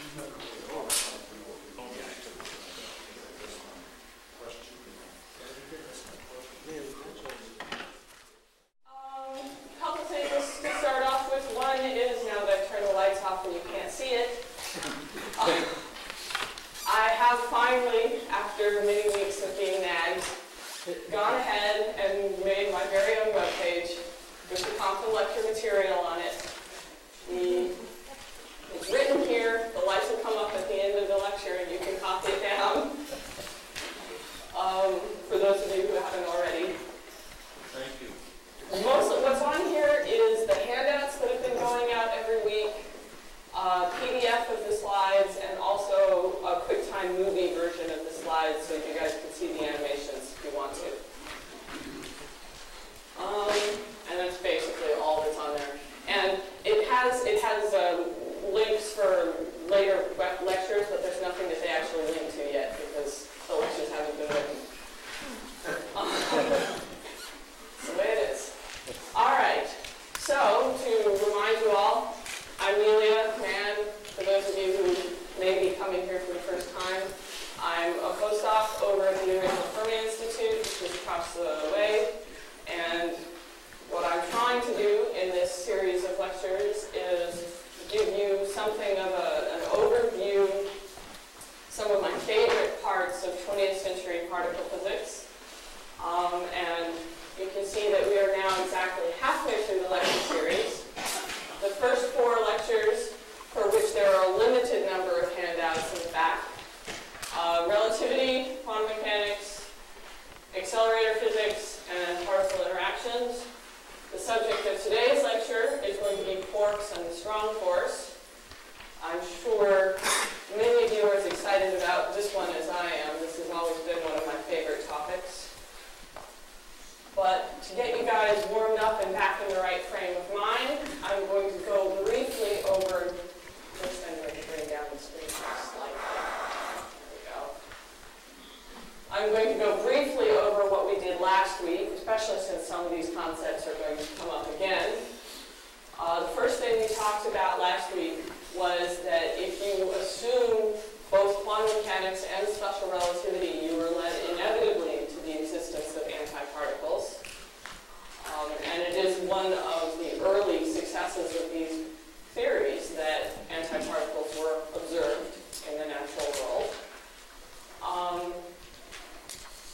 Couple things to start off with. One is, now that I've turned the lights off and you can't see it, I have finally, after many weeks of being nagged, gone ahead and made my very own webpage with the Compton lecture material on it. It's written here. The lights will come up at the end of the lecture and you can copy it down. For those of you who haven't already. Thank you. Most of what's on here is the handouts that have been going out every week, PDF of the slides, and also a QuickTime movie version of the slides so you guys can see the animations if you want to. And that's basically all that's on there. And it has links for later lectures, but there's nothing that they actually link to yet because the lectures haven't been written. That's the way it is. All right. So to remind you all, I'm Neila, Mann. For those of you who may be coming here for the first time, I'm a postdoc over at the University of Fermi Institute, which is across the way. And what I'm trying to do in this series of lectures is give you something of an overview, some of my favorite parts of 20th century particle physics. And you can see that we are now exactly halfway through the lecture series. The first 4 lectures, for which there are a limited number of handouts in the back, relativity, quantum mechanics, accelerator physics, and particle interactions. The subject of today's lecture is going to be quarks and the strong force. I'm sure many of you are as excited about this one as I am. This has always been one of my favorite topics. But to get you guys warmed up and back in the right frame of mind, I'm going to go briefly over, first I'm going to bring down the screen slightly. There we go. I'm going to go briefly over what we did last week, especially since some of these concepts are going to come up again. The first thing we talked about last week was that if you assume both quantum mechanics and special relativity, you are led inevitably to the existence of antiparticles. And it is one of the early successes of these theories that antiparticles were observed in the natural world.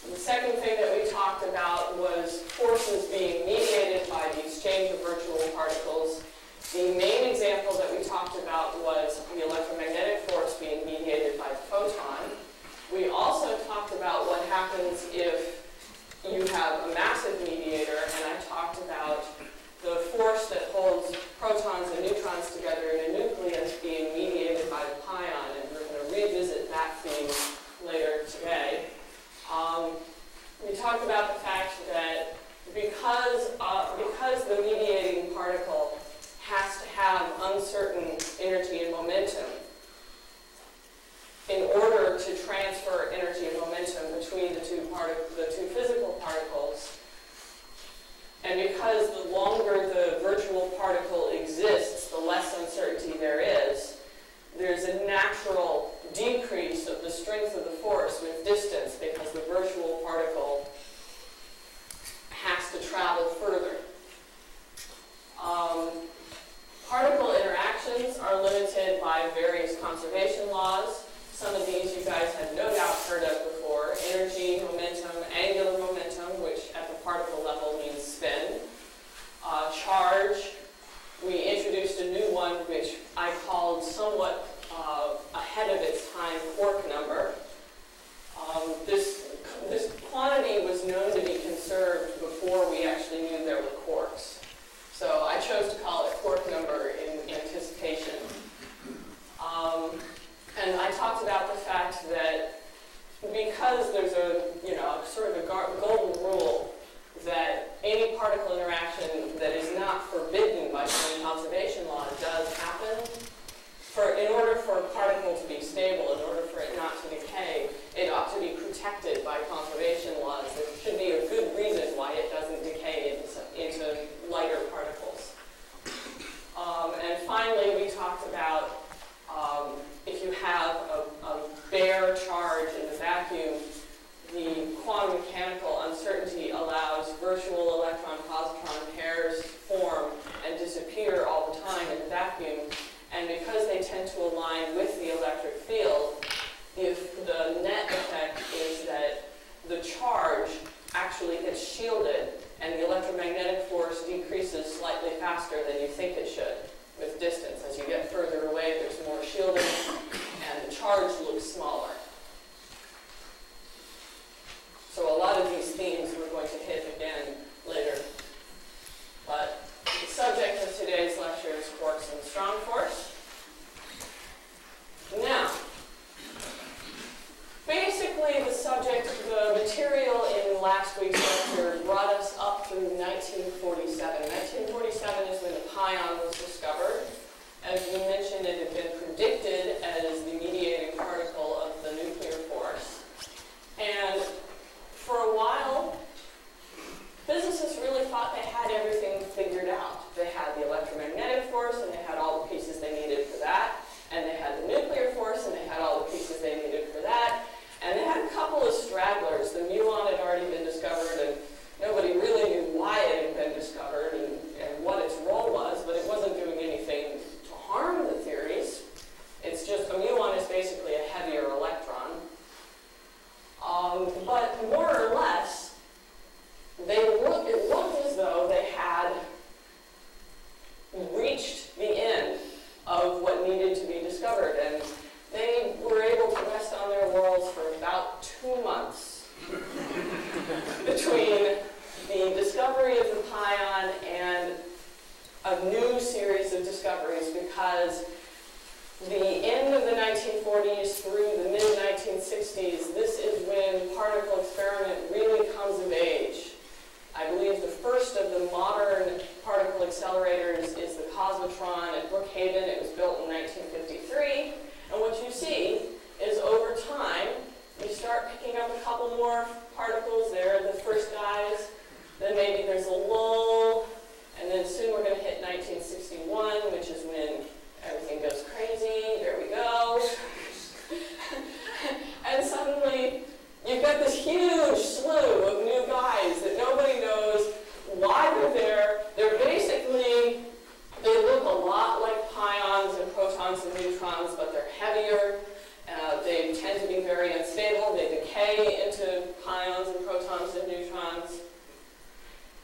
The second thing that we talked about was forces being mediated by the exchange of virtual particles. The main example that we talked about was the electromagnetic force being mediated by the photon. We also talked about what happens if you have a massive mediator, and I talked about the force that holds protons and neutrons together in a nucleus being mediated by the pion, and we're going to revisit that theme later today. We talked about the fact that because the mediating particle has to have uncertain energy and momentum in order to transfer energy and momentum between the two physical particles, and because the longer the virtual particle exists, the less uncertainty there is, there's a natural decrease of the strength of the force with distance because the virtual particle has to travel further. Particle interactions are limited by various conservation laws. Some of these you guys have no doubt heard of before. Energy, momentum, angular momentum, which at the particle level means spin. Charge. We introduced a new one which I called somewhat ahead of its time quark number. This quantity was known to be conserved before we actually knew there were quarks. So I chose to call it quark number in anticipation. And I talked about the fact that because there's a sort of a golden rule that any particle interaction that is not forbidden by some conservation law does happen. In order for a particle to be stable, in order for it not to decay, it ought to be protected by conservation laws. There should be a good reason why it doesn't decay into lighter particles. And finally, we talked about if material in last week's lecture brought us up through 1947. 1947 is when the pion was discovered. As we mentioned, it had been predicted as the mediating particle of the nuclear force. And for a while, physicists really thought they had everything figured out. They had the electromagnetic force, and they had all the pieces they needed for that. And they had the nuclear force, and they had all the pieces they needed for that. And they had a couple of stragglers. The muon had already been discovered, and nobody really knew why it had been discovered and what its role was, but it wasn't doing anything to harm the theories. It's just, a muon is basically a heavier electron. But more or less, it looked as though they had reached the end of what needed to be discovered, and they were able to rest on their laurels for about 2 months between the discovery of the pion and a new series of discoveries, because the end of the 1940s through the mid-1960s, this is when particle experiment really comes of age. I believe the first of the modern particle accelerators is the Cosmotron at Brookhaven. It was built in 1953. And what you see is over time, you start picking up a couple more particles. They're the first guys. Then maybe there's a lull. And then soon we're going to hit 1961, which is when everything goes crazy. There we go. And suddenly, you've got this huge slew of new guys that nobody knows why they're there. They're basically, they look a lot like pions and protons and neutrons, but they're heavier. They tend to be very unstable. They decay into pions and protons and neutrons.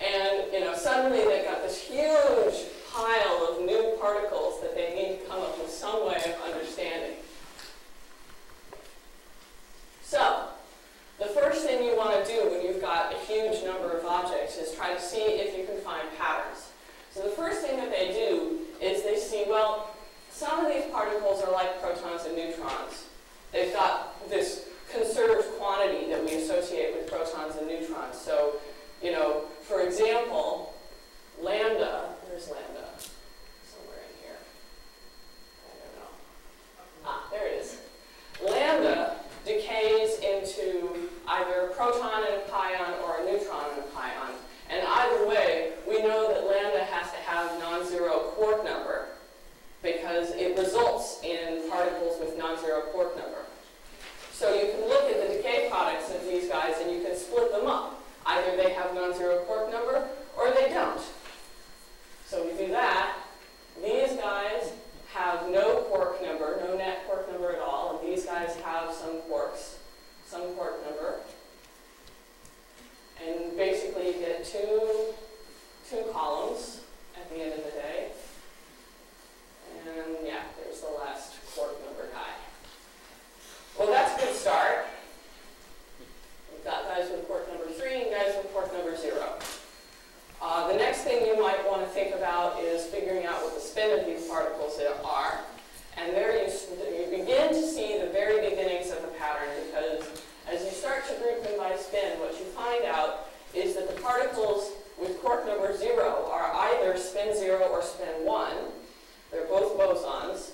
And suddenly they've got this huge pile of new particles that they need to come up with some way of understanding. So, the first thing you want to do when you've got a huge number of objects is try to see if you can find patterns. So the first thing that they do is they see, well, some of these particles are like protons and neutrons. They've got this conserved quantity that we associate with protons and neutrons. So, for example, lambda, where's lambda? Somewhere in here. I don't know. Ah, there it is. Lambda decays into either a proton and a pion or a neutron and a pion. And either way, we know that lambda has to have non-zero quark number because it results in particles with non-zero quark number. So you can look at the decay products of these guys and you can split them up. Either they have non-zero quark number or they don't. So we do that. These guys have no quark number, no net quark number at all, and these guys have some quarks, some quark number. And basically you get two columns at the end of the day. And yeah, there's the last quark number guy. Well, that's a good start. We've got guys with quark number 3 and guys with quark number 0. The next thing you might want to think about is figuring out what the spin of these particles are. And there you begin to see the very beginnings of the pattern, because as you start to group them by spin, what you find out is that the particles with quark number 0 are either spin 0 or spin 1. They're both bosons.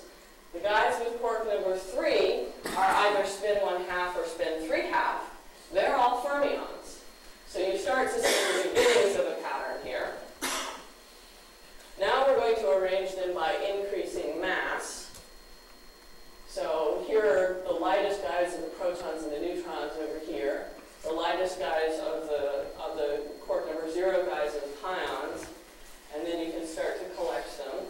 The guys with quark number 3 are either spin 1/2 or spin 3/2. They're all fermions. So you start to see the beginnings of a pattern here. Now we're going to arrange them by increasing mass. So here are the lightest guys of the protons and the neutrons over here. The lightest guys of the quark number 0 guys are the pions. And then you can start to collect them.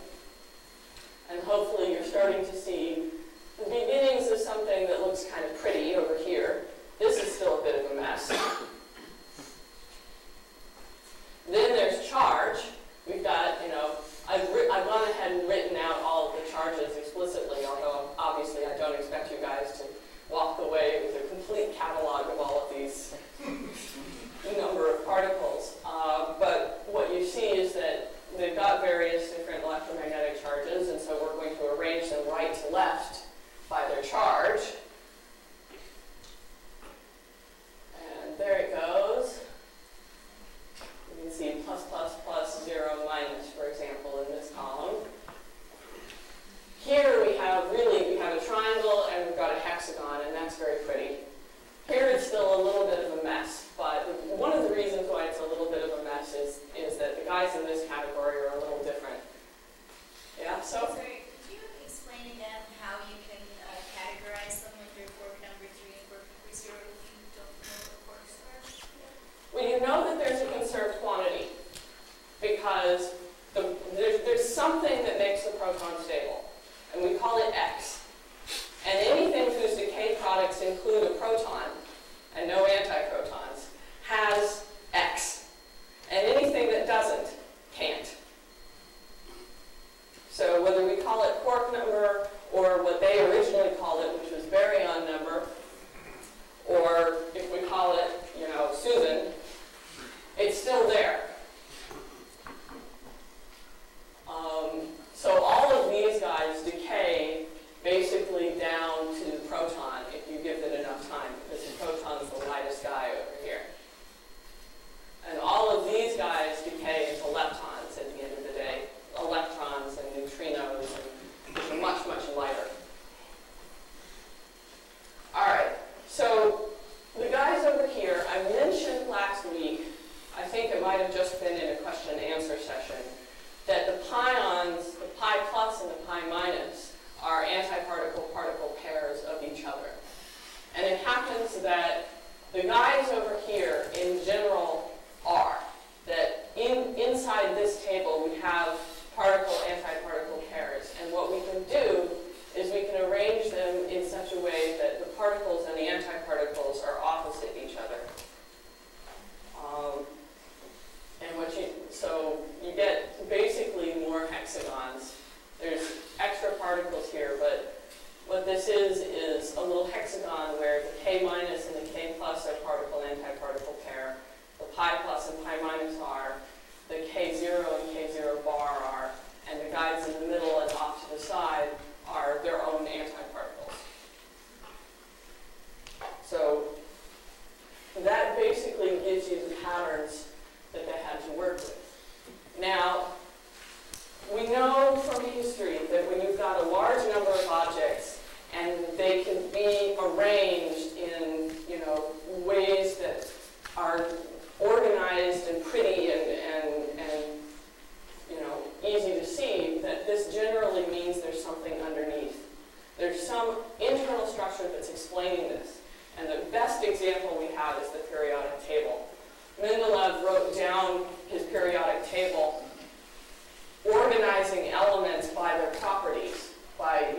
And hopefully you're starting to see the beginnings of something that looks kind of pretty over here. This is still a bit of a mess. Then there's charge. We've got, I've gone ahead and written out all of the charges explicitly, although obviously I don't expect you guys to walk away with a complete catalog of all of these we know that there's a conserved quantity because there's something that makes the proton stable, and we call it X. And anything whose decay products include a proton and no antiprotons has X. And anything that doesn't can't. So whether we call it quark number or what they originally called it, which was baryon number, or if we call it, Susan, it's still there. So all of these guys decay basically down to the proton if you give it enough time, because the proton's the lightest guy over here. And all of these guys decay into leptons at the end of the day, electrons and neutrinos, and which are much, much lighter. All right, so the guys over here, I mentioned last week, I think it might have just been in a question and answer session, that the pions, the pi plus and the pi minus, are antiparticle-particle pairs of each other. And it happens that the guys over here in general are. That inside this table we have particle-antiparticle pairs. And what we can do is we can arrange them in such a way that the particles and the antiparticles are opposite each other. So you get basically more hexagons. There's extra particles here, but what this is a little hexagon where the K minus and the K plus are particle-antiparticle pair, the pi plus and pi minus are, the K0 and K0 bar are, and the guys in the middle and off to the side are their own antiparticles. So that basically gives you the patterns that they had to work with. Now, we know from history that when you've got a large number of objects and they can be arranged in, ways that are organized and pretty and easy to see, that this generally means there's something underneath. There's some internal structure that's explaining this. And the best example we have is the periodic table. Mendeleev wrote down his periodic table organizing elements by their properties, by,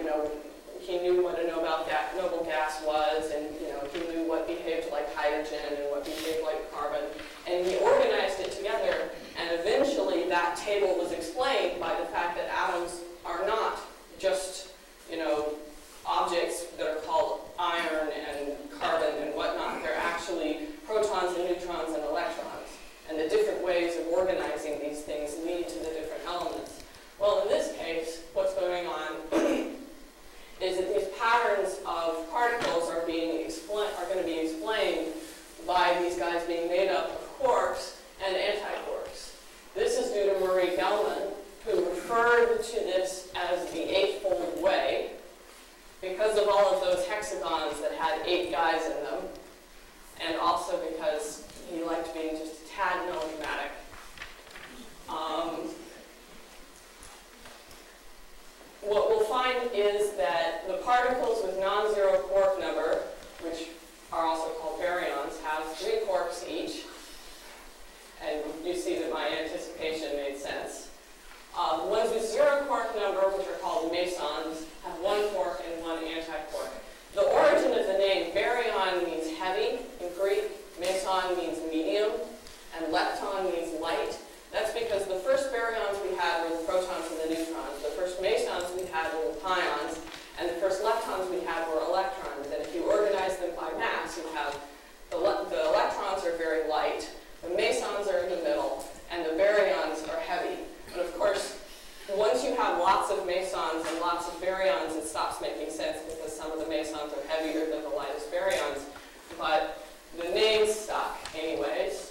he knew what a noble gas was, and, he knew what behaved like hydrogen and what behaved like carbon, and he organized it together, and eventually that table was explained by the fact that atoms are not just, objects that are called iron and carbon and whatnot. They're actually protons and neutrons and electrons. And the different ways of organizing these things lead to the different elements. Well, in this case, what's going on is that these patterns of particles are going to be explained by these guys being made up of quarks and antiquarks. This is due to Murray Gell-Mann, who referred to this as the eightfold way because of all of those hexagons that had 8 guys in them, and also because he liked being just a tad melodramatic. What we'll find is that the particles with non-zero quark number, which are also called baryons, have 3 quarks each. And you see that my anticipation made sense. The ones with 0 quark number, which are called mesons, have 1 quark and 1 antiquark. The origin of the name baryon means heavy in Greek, meson means medium, and lepton means light. That's because the first baryons we had were the protons and the neutrons. The first mesons we had were the pions, and the first leptons we had were electrons. And if you organize them by mass, you have the electrons are very light, the mesons are in the middle, and the baryons are heavy. But of course, once you have lots of mesons and lots of baryons, it stops making sense because some of the mesons are heavier than the lightest baryons. But the names stuck anyways.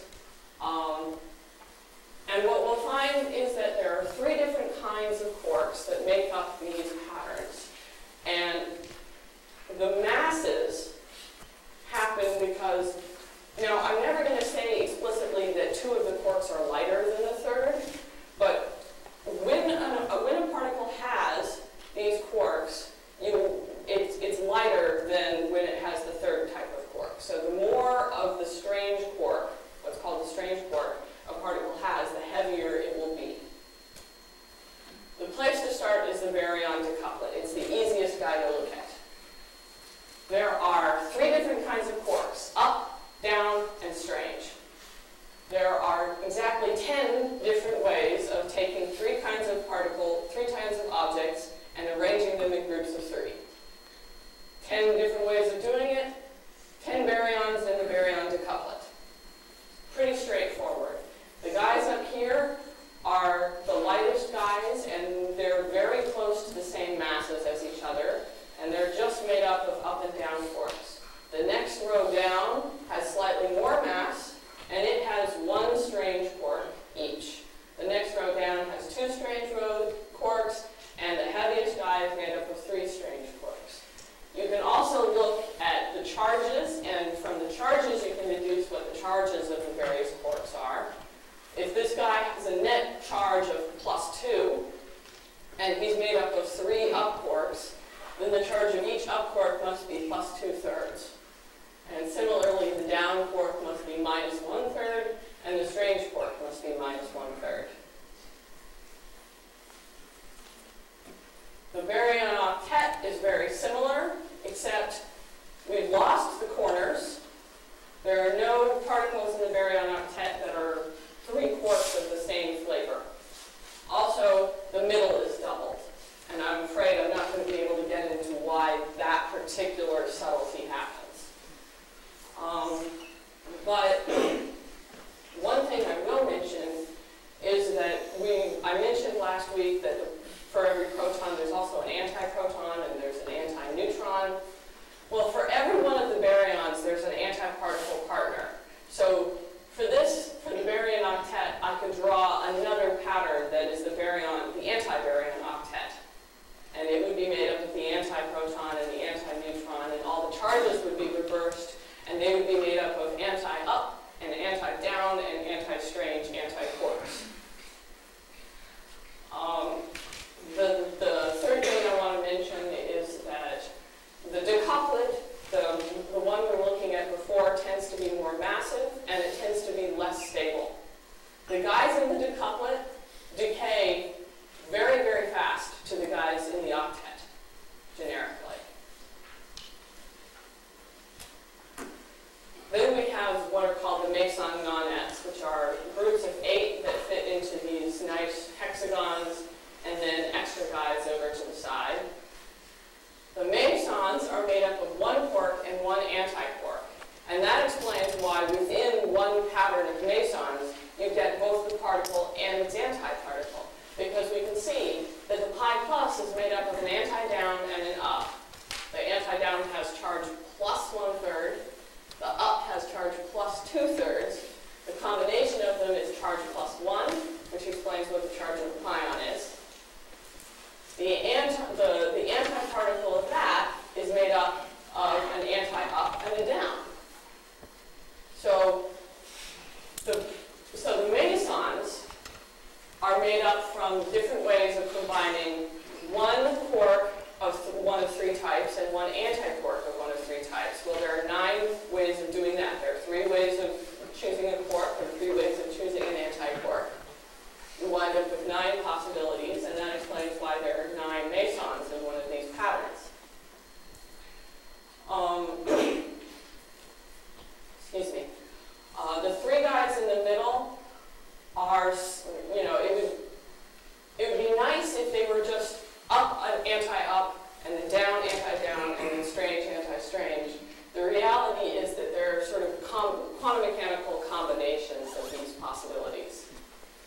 And what we'll find is that there are 3 different kinds of quarks that make up these patterns. And the masses happen because, now I'm never going to say explicitly that 2 of the quarks are lighter than the 3rd, but when a particle has these quarks, it's lighter than when it has the 3rd type of quark. So the more of the strange quark, what's called the strange and strange. There are exactly 10 different ways of taking three kinds of objects and arranging them in groups of 3. 10 different ways of doing it, 10 baryons in the baryon decouplet. Pretty straightforward. The guys up here are the lightest guys, and they're very close to the same masses as each other, and they're just made up of up and down quarks. The next row down has slightly more mass, and it has 1 strange quark each. The next row down has 2 strange quarks, and the heaviest guy is made up of 3 strange quarks. You can also look at the charges, and from the charges you can deduce what the charges of the various quarks are. If this guy has a net charge of +2, and he's made up of 3 up quarks, then the charge of each up quark must be +2/3. And similarly, the down quark must be -1/3, and the strange quark must be -1/3. The baryon octet is very similar, except we've lost the corners. There are no particles in the baryon octet that are 3 quarks of the same flavor. Also, the middle is doubled, and I'm afraid I'm not going to be able to get into why that particular subtlety happens. But one thing I will mention is that I mentioned last week that for every proton there's also an antiproton and there's an antineutron. Well, for every one of the baryons there's an antiparticle partner. So for the baryon octet, I could draw another pattern that is the antibaryon octet. And it would be made up of the antiproton and the antineutron, and all the charges would be reversed, and they would be made up of anti-up and anti-down and anti-strange anti-quarks. The third thing I want to mention is that the decouplet, the one we were looking at before, tends to be more massive, and it tends to be less stable. The guys in the decouplet decay very, very fast to the guys in the octet, generically. Then we have what are called the meson nonettes, which are groups of 8 that fit into these nice hexagons, and then extra guys over to the side. The mesons are made up of 1 quark and 1 antiquark, and that explains why within one pattern of mesons you get both the particle and its antiparticle, because we can see that the pi plus is made up of an anti-down and an up. The anti-down has charge +1/3, the up has charge +2/3. The combination of them is charge +1, which explains what the charge of the pion is. The antiparticle of that is made up of an anti-up and a down. So the mesons are made up from different ways of combining 1 quark of one of 3 types and 1 antiquark of one of 3 types. Well, there are 9 ways of doing that. There are 3 ways of choosing a quark and 3 ways of choosing an antiquark. You wind up with 9 possibilities, and that explains why there are 9 mesons in one of these patterns. Excuse me. The 3 guys in the middle are, it would be nice if they were just up anti-up and then down anti-down and then strange anti-strange. The reality is that there are sort of quantum mechanical combinations of these possibilities.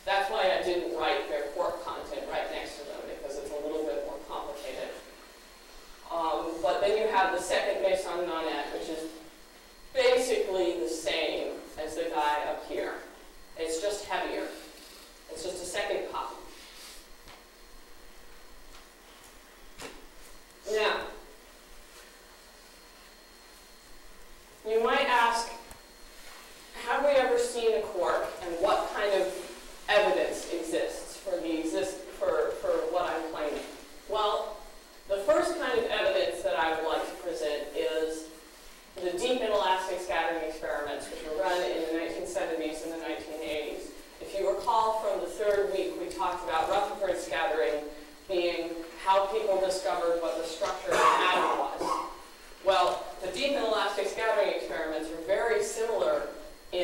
That's why I didn't write their quark content right next to them, because it's a little bit more complicated. But then you have the second meson nonette, which is basically the same as the guy up here. It's just heavier. It's just a second copy. Now, you might ask, have we ever seen a quark, and what kind of evidence exists for what I'm claiming? Well, the first kind of evidence that I would like to present is the deep inelastic scattering experiments, which were run in the 1970s and the 1980s. If you recall from the 3rd week, we talked about Rutherford scattering being how people discovered what the structure of an atom was. Well, the deep inelastic scattering experiments are very similar in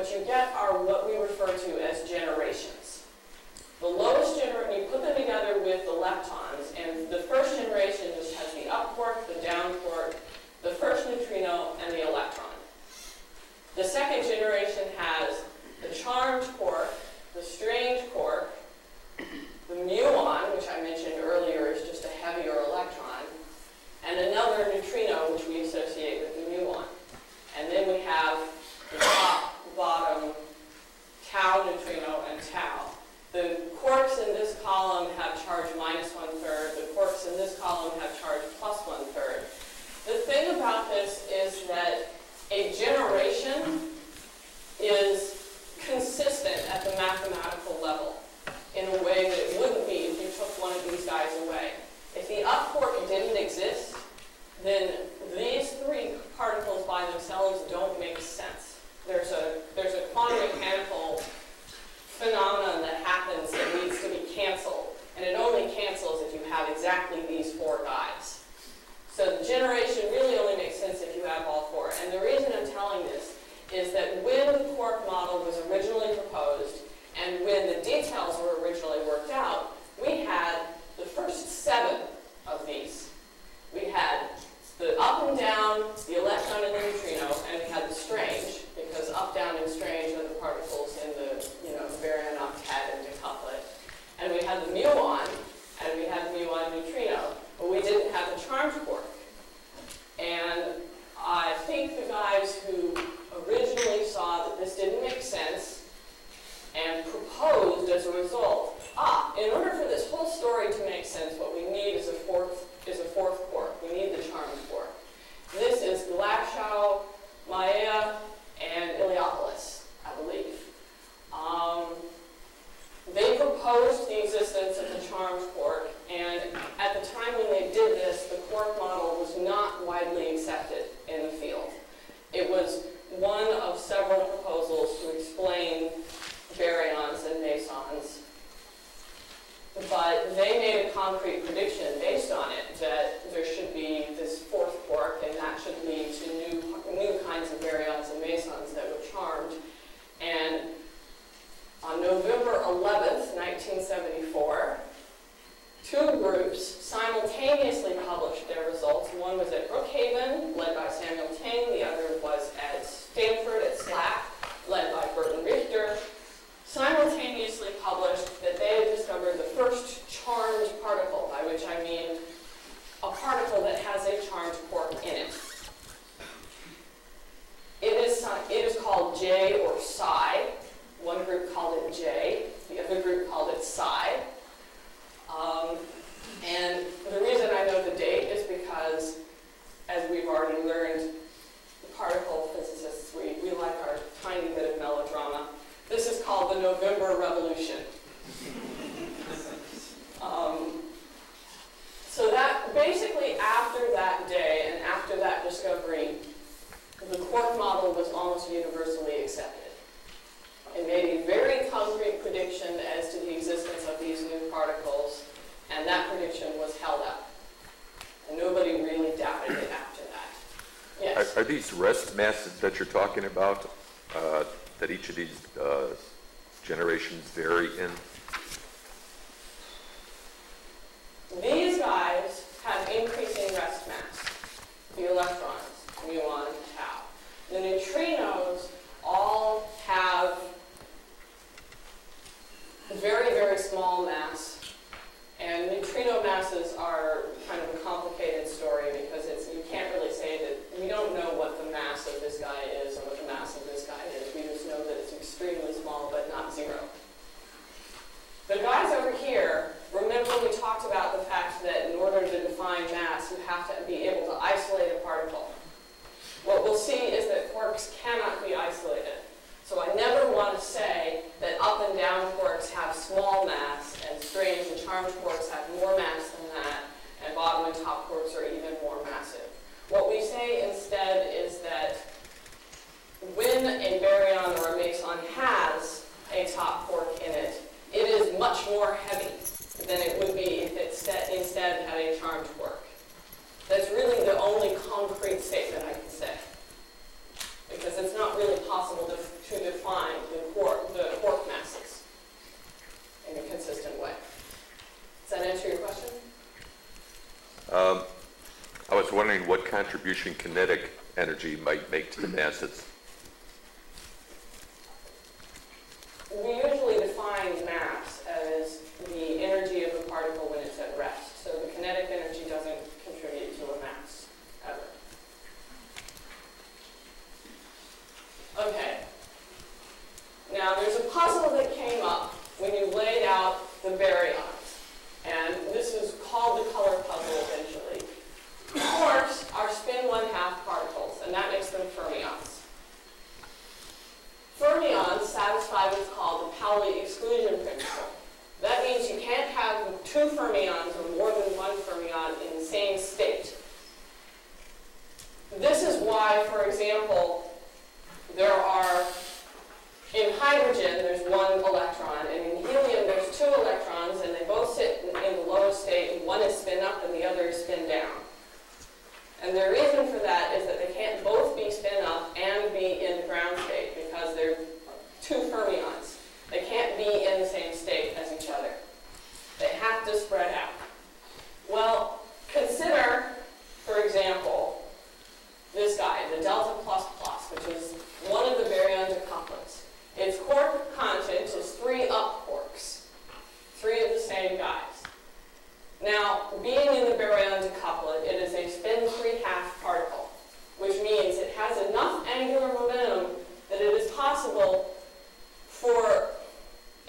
what you get are what we refer to as generations. The lowest generation, you put them together with the leptons, and the first generation just has the up quark, the down quark, the first neutrino, and the electron. The second generation has the charmed quark, the strange quark, the muon, which I mentioned earlier is just a heavier electron, and another neutrino, which we associate with the muon. And then we have the top, bottom, tau neutrino, and tau. The quarks in this column have charge -1/3. The quarks in this column have charge +1/3. The thing about this is that a generation is consistent at the mathematical level in a way that it wouldn't be if you took one of these guys away. If the up quark didn't exist, then these three particles by themselves don't make sense. There's a quantum mechanical phenomenon that happens that needs to be canceled, and it only cancels if you have exactly these four guys. So the generation really only makes sense if you have all four. And the reason I'm telling this is that when the quark model was originally proposed and when the details were originally worked out, we had the first 7 of these. We had the up and down, the electron and the neutrino, and we had the strange, because up, down, and strange are the particles in the baryon octet and decouplet. And we had the muon, and we had the muon neutrino, but we didn't have the charmed quark. And I think the guys who originally saw that this didn't make sense and proposed as a result, in order for this whole story to make sense, what we need is a fourth quark. We need the charmed quark. This is Glasgow, Maia, and Iliopolis, I believe. They proposed the existence of the charmed quark, and at the time when they did this, the quark model was not widely accepted in the field. It was one of several proposals to explain baryons and mesons, but they made a concrete prediction based on it that there should be this fourth quark, and that should lead to new kinds of baryons and mesons that were charmed. And on November 11th, 1974, 2 groups simultaneously published their results. One was at Brookhaven, led by Samuel Ting. The other was at Stanford at SLAC, led by Burton Richter. Simultaneously published that they had discovered the first charmed particle, by which I mean a particle that has a charmed quark in it. It is called J or psi. One group called it J, the other group called it psi. And the reason I know the date is because, as we've already learned, the particle physicists, we like our tiny bit of melodrama. This is called the November Revolution. So that basically after that day and after that discovery, the quark model was almost universally accepted. It made a very concrete prediction as to the existence of these new particles, and that prediction was held up. And nobody really doubted it after that. Yes? Are these rest masses that you're talking about, that each of these generations vary in? These guys have increasing rest mass. The electrons, muon, tau. The neutrinos all have very, very small mass. And neutrino masses are kind of a complicated story because you can't really say that we don't know what the mass of this guy is or what the mass of this guy is. We just know that it's extremely small, but not zero. The guys over here, remember we talked about the fact that in order to define mass, you have to be able to isolate a particle. What we'll see is that quarks cannot be isolated. So I never want to say that up and down quarks have small mass and strange and charmed quarks have more mass than that, and bottom and top quarks are even more massive. What we say instead is that when a baryon or a meson has a top quark in it, it is much more heavy than it would be if it instead had a charmed quark. That's really impossible to define the quark masses in a consistent way. Does that answer your question? I was wondering what contribution kinetic energy might make to the masses. We usually define mass as the energy of the particle when it's at rest. So the kinetic energy doesn't contribute to a mass, ever. Okay. Now there's a puzzle that came up when you laid out the baryons. And this is called the color puzzle eventually. Quarks are spin 1/2 particles, and that makes them fermions. Fermions satisfy what's called the Pauli exclusion principle. That means you can't have 2 fermions or more than 1 fermion in the same state. This is why, for example, there are, in hydrogen, there's 1 electron, and in helium, there's 2 electrons, and they both sit in the lowest state, and one is spin up and the other is spin down. And the reason for that is that they can't both be spin up and be in the ground state because they're 2 fermions. They can't be in the same state as each other. They have to spread out. Well, consider, for example, this guy, the delta++, which is one of the baryon decouplets. Its quark content is 3 up quarks, 3 of the same guys. Now, being in the baryon decouplet, it is a spin 3/2 particle, which means it has enough angular momentum that it is possible for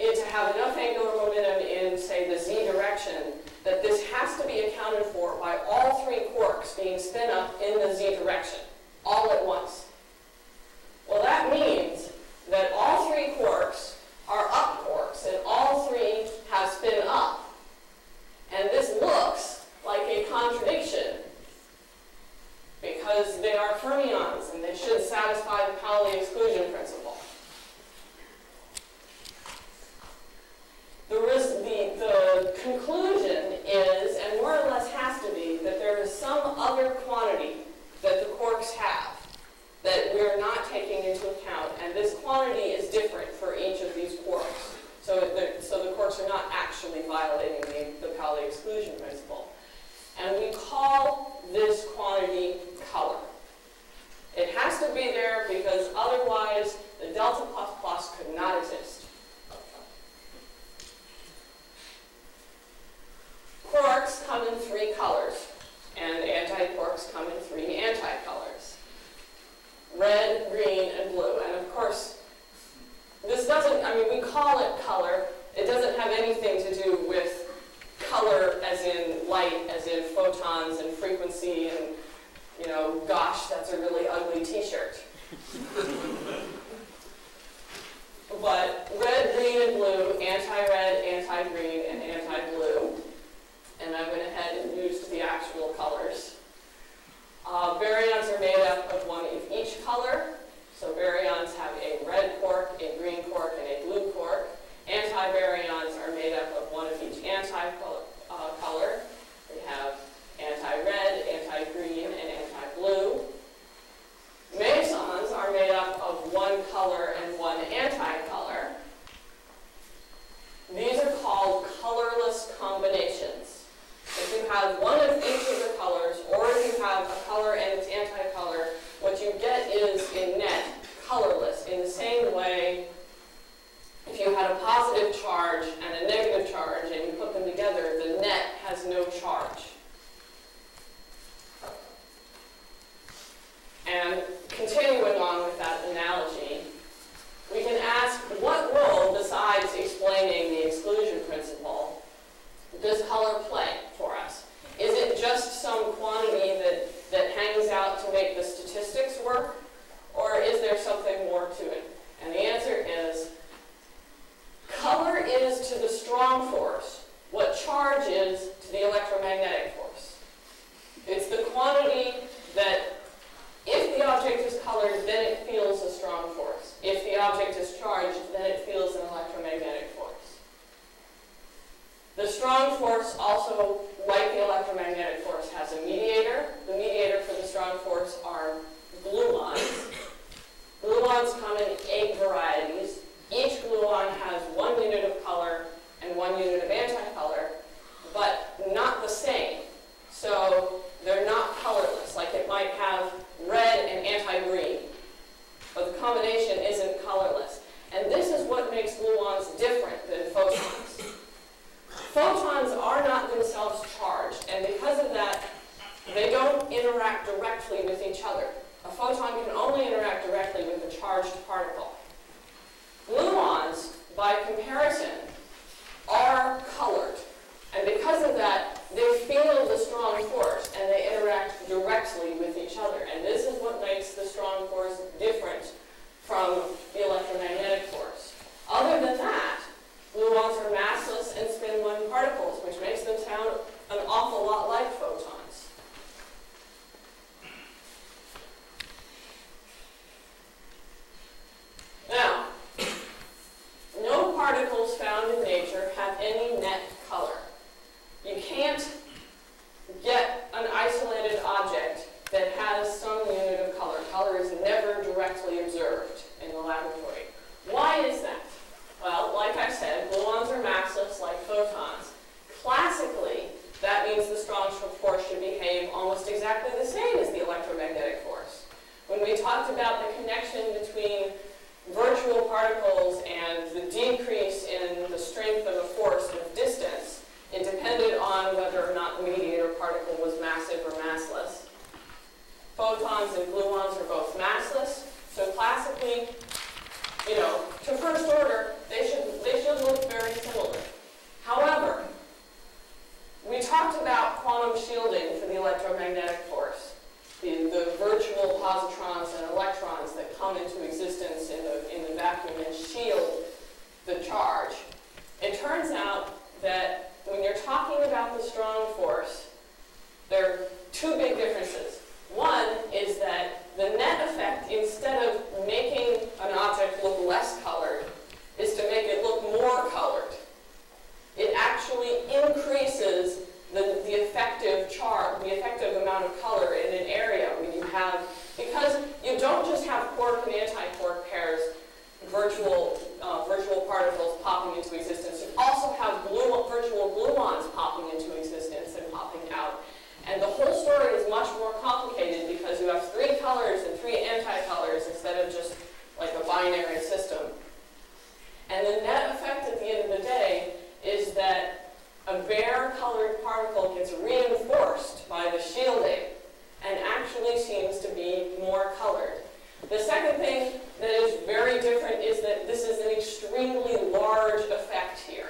it to have enough angular momentum in, say, the z direction, that this has to be accounted for by all 3 quarks being spin up in the z direction, all at once. Well, that means that all 3 quarks are up quarks, and all 3 have spin up. And this looks like a contradiction because they are fermions and they should satisfy the Pauli exclusion principle. The conclusion is, and more or less has to be, that there is some other quantity that the quarks have that we're not taking into account, and this quantity is different for each of these quarks. So the quarks are not actually violating the Pauli exclusion principle. And we call this quantity color. It has to be there because otherwise the delta++ could not exist. Quarks come in 3 colors, and antiquarks come in 3 anticolors. Red, green, and blue. And of course, this doesn't, we call it color. It doesn't have anything to do with color as in light, as in photons and frequency and, gosh, that's a really ugly t-shirt. But red, green, and blue, anti-red, anti-green, and anti-blue. And I went ahead and used the actual colors. Baryons are made up of 1 of each color. So baryons have a red quark, a green quark, and a blue quark. Antibaryons are made up of 1 of each anti-color. We have anti-red, anti-green, and anti-blue. Mesons are made up of 1 color and 1 anti-color. These are called colorless combinations. If you have 1 of each of the colors, or if you have a color and its anti-color, what you get is, in net, colorless. In the same way, if you had a positive charge and a negative charge and you put them together, the net has no charge. And continuing on with that analogy, we can ask what role, besides explaining the exclusion principle, does color play for us? Is it just some quantity that hangs out to make the statistics work? Or is there something more to it? And the answer is, color is to the strong force what charge is to the electromagnetic force. It's the quantity that, if the object different from the electromagnetic force. Other than that, gluons are massless and spin-one particles, which makes them sound an awful lot like photons. Now, no particles found in nature have any net color. You can't get an isolated object that has some unit of color. Color is never directly observed in the laboratory. Why is that? Well, like I said, gluons are massless like photons. Classically, that means the strong force should behave almost exactly the same as the electromagnetic force. When we talked about the connection between virtual particles and the decrease in the strength of a force with distance, it depended on whether or not the mediator particle was massive or massless. Photons and gluons are both massless, so classically, to first order, they should look very similar. However, we talked about quantum shielding for the electromagnetic force, the virtual positrons and electrons that come into existence in the vacuum and shield the charge. It turns out that when you're talking about the strong force, there are two big differences. One is that the net effect, instead of making an object look less colored, is to make it look more colored. It actually increases the effective charge, the effective amount of color in an area when you have, because you don't just have quark and anti-quark pairs, virtual particles popping into existence. You also have virtual gluons popping into existence and popping out. And the whole story is much more complicated because you have 3 colors and 3 anti-colors instead of just like a binary system. And the net effect at the end of the day is that a bare colored particle gets reinforced by the shielding and actually seems to be more colored. The second thing that is very different is that this is an extremely large effect here.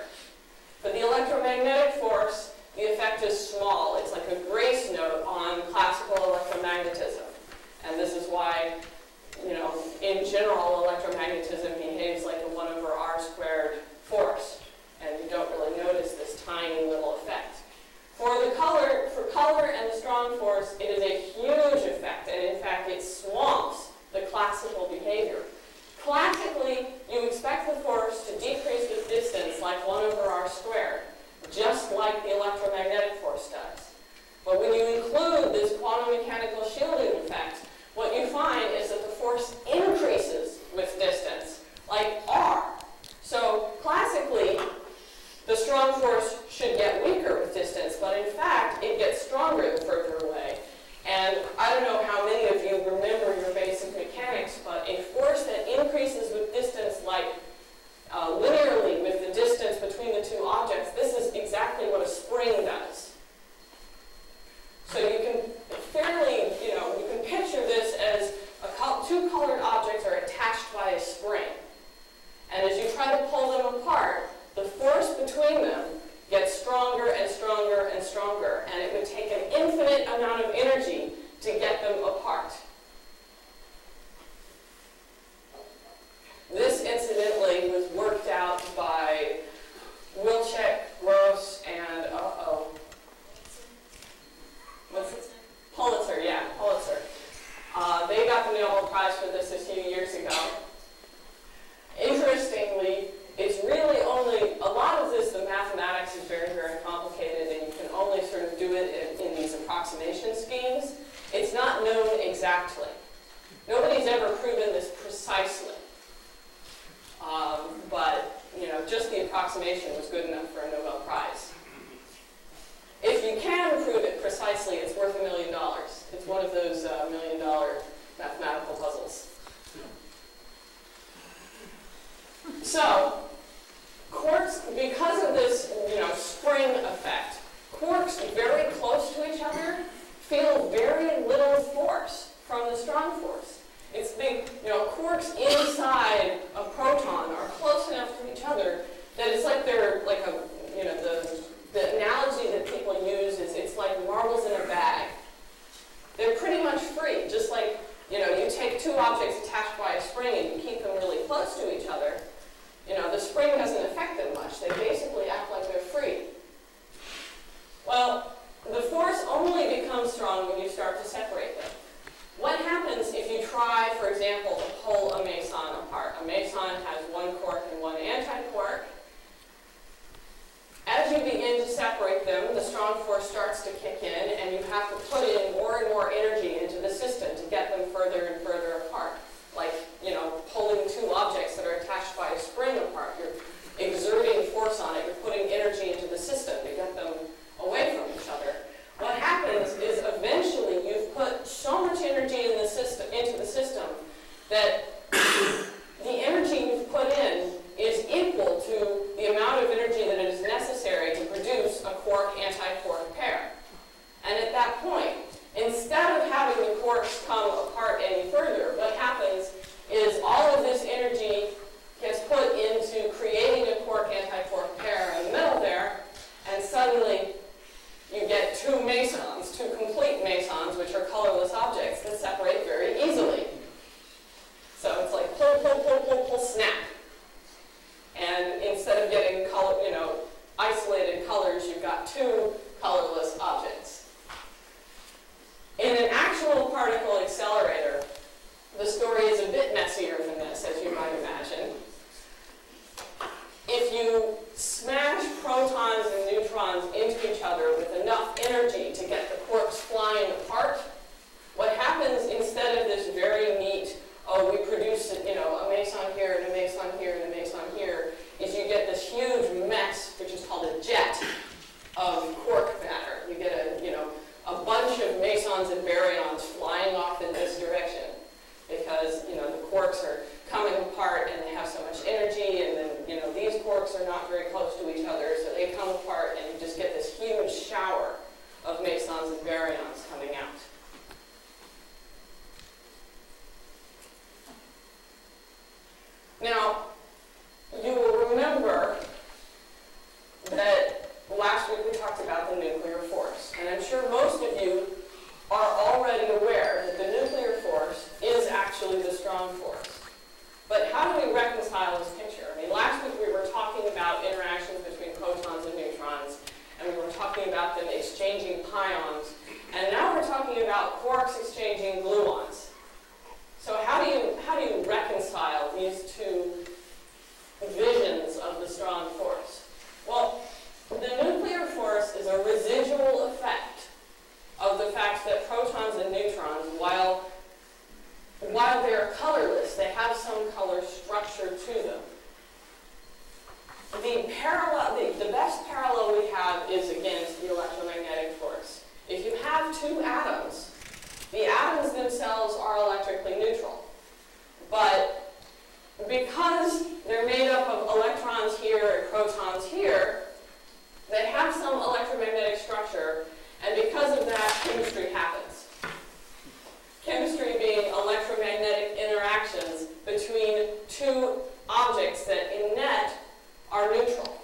For the electromagnetic force, the effect is small. It's like a grace note on classical electromagnetism. And this is why, in general, electromagnetism behaves like a 1/r² force. And you don't really notice this tiny little effect. For color and the strong force, it is a huge effect. And in fact, it swamps the classical behavior. Classically, you expect the force to decrease with distance like 1/r², just like the electromagnetic force does. But when you include this quantum mechanical shielding effect, what you find is that the force increases with distance, like r. So classically, the strong force should get weaker with distance, but in fact, it gets stronger the further away. And I don't know how many of you remember your basic mechanics, but a force that increases with distance like linearly with the distance between the two objects, this is exactly what a spring does. So you can you can picture this as two colored objects are attached by a spring. And as you try to pull them apart, the force between them gets stronger and stronger and stronger, and it would take an infinite amount of energy to get them apart. This, incidentally, was worked out by Wilczek, Gross, and Pulitzer, yeah, Pulitzer. They got the Nobel Prize for this a few years ago. Interestingly, it's really only, a lot of this, the mathematics is very, very complicated, and you can only sort of do it in these approximation schemes. It's not known exactly. Nobody's ever proven this precisely. But just the approximation was good enough for a Nobel Prize. If you can prove it precisely, it's worth $1 million. It's one of those $1 million mathematical puzzles. So, quarks, because of this, spring effect, quarks very close to each other feel very little force from the strong force. It's the, quarks inside a proton are close enough to each other that it's like they're like the analogy that people use is it's like marbles in a bag. They're pretty much free, just like, you take take two objects attached by a spring and you keep them really close to each other, the spring doesn't affect them much. They basically act like they're free. Well, the force only becomes strong when you start to separate them. What happens if you try, for example, to pull a meson apart? A meson has one quark and one antiquark. As you begin to separate them, the strong force starts to kick in, and you have to put in more and more energy into the system to get them further and further apart. Like, pulling two objects that are attached by a spring apart. You're exerting force on it. You're putting energy into the system to get them away from each other. What happens is eventually you've put so much energy in the system, into the system that the energy you've put in is equal to the amount of energy that is necessary to produce a quark-antiquark pair. And at that point, instead of having the quarks come apart any further, what happens is all of this energy gets put into creating a quark-antiquark pair in the middle there, and suddenly you get two mesons, two complete mesons, which are colorless objects that separate very easily. So it's like pull, pull, pull, pull, pull, snap. And instead of getting isolated colors, you've got two colorless objects. In an actual particle accelerator, the story is a bit messier than this, as you might imagine. If you smash protons and neutrons into each other with enough energy to get the quarks flying apart, what happens instead of this very neat, we produce a meson here and a meson here and a meson here, is you get this huge mess, which is called a jet of quark matter. You get a bunch of mesons and baryons flying off in this direction because the quarks are coming apart and they have so much energy, and then these quarks are not very close to each other, so they come apart and you just get this huge shower of mesons and baryons coming out. Now, you will remember that last week we talked about the nuclear force, and I'm sure most of you are already aware that the nuclear force is actually the strong force. But how do we reconcile this picture? Last week we were talking about interactions between protons and neutrons, and we were talking about them exchanging pions, and now we're talking about quarks exchanging gluons. So how do you reconcile these two visions of the strong force? Well, the nuclear force is a residual effect of the fact that protons and neutrons, while they're colorless, they have some color structure to them. The best parallel we have is against the electromagnetic force. If you have two atoms, the atoms themselves are electrically neutral. But because they're made up of electrons here and protons here, they have some electromagnetic structure, and because of that, chemistry happens. Chemistry being electromagnetic interactions between two objects that in net are neutral.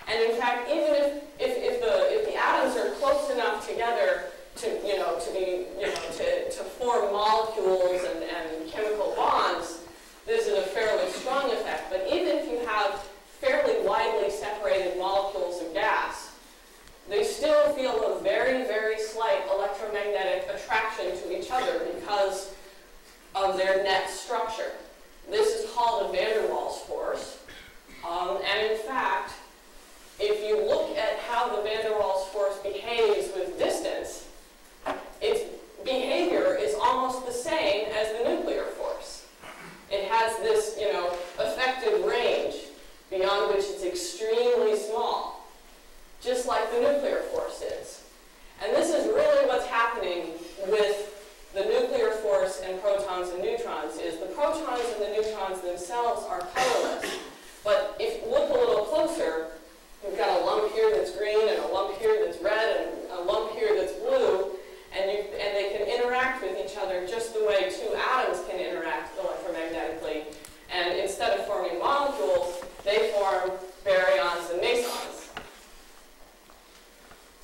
And in fact, even if the atoms are close enough together to form molecules and chemical bonds, this is a fairly strong effect. But even if you have fairly widely separated molecules of gas, they still feel a very, very slight electromagnetic attraction to each other because of their net structure. This is called a van der Waals force. And in fact, if you look at how the van der Waals force behaves with distance, its behavior is almost the same as the nuclear force. It has this, effective range beyond which it's extremely small, just like the nuclear force is. And this is really what's happening with the nuclear force and protons and neutrons, is the protons and the neutrons themselves are colorless. But if you look a little closer, you've got a lump here that's green and a lump here that's red and a lump here that's blue, and they can interact with each other just the way two atoms can interact electromagnetically. And instead of forming molecules, they form baryons and mesons.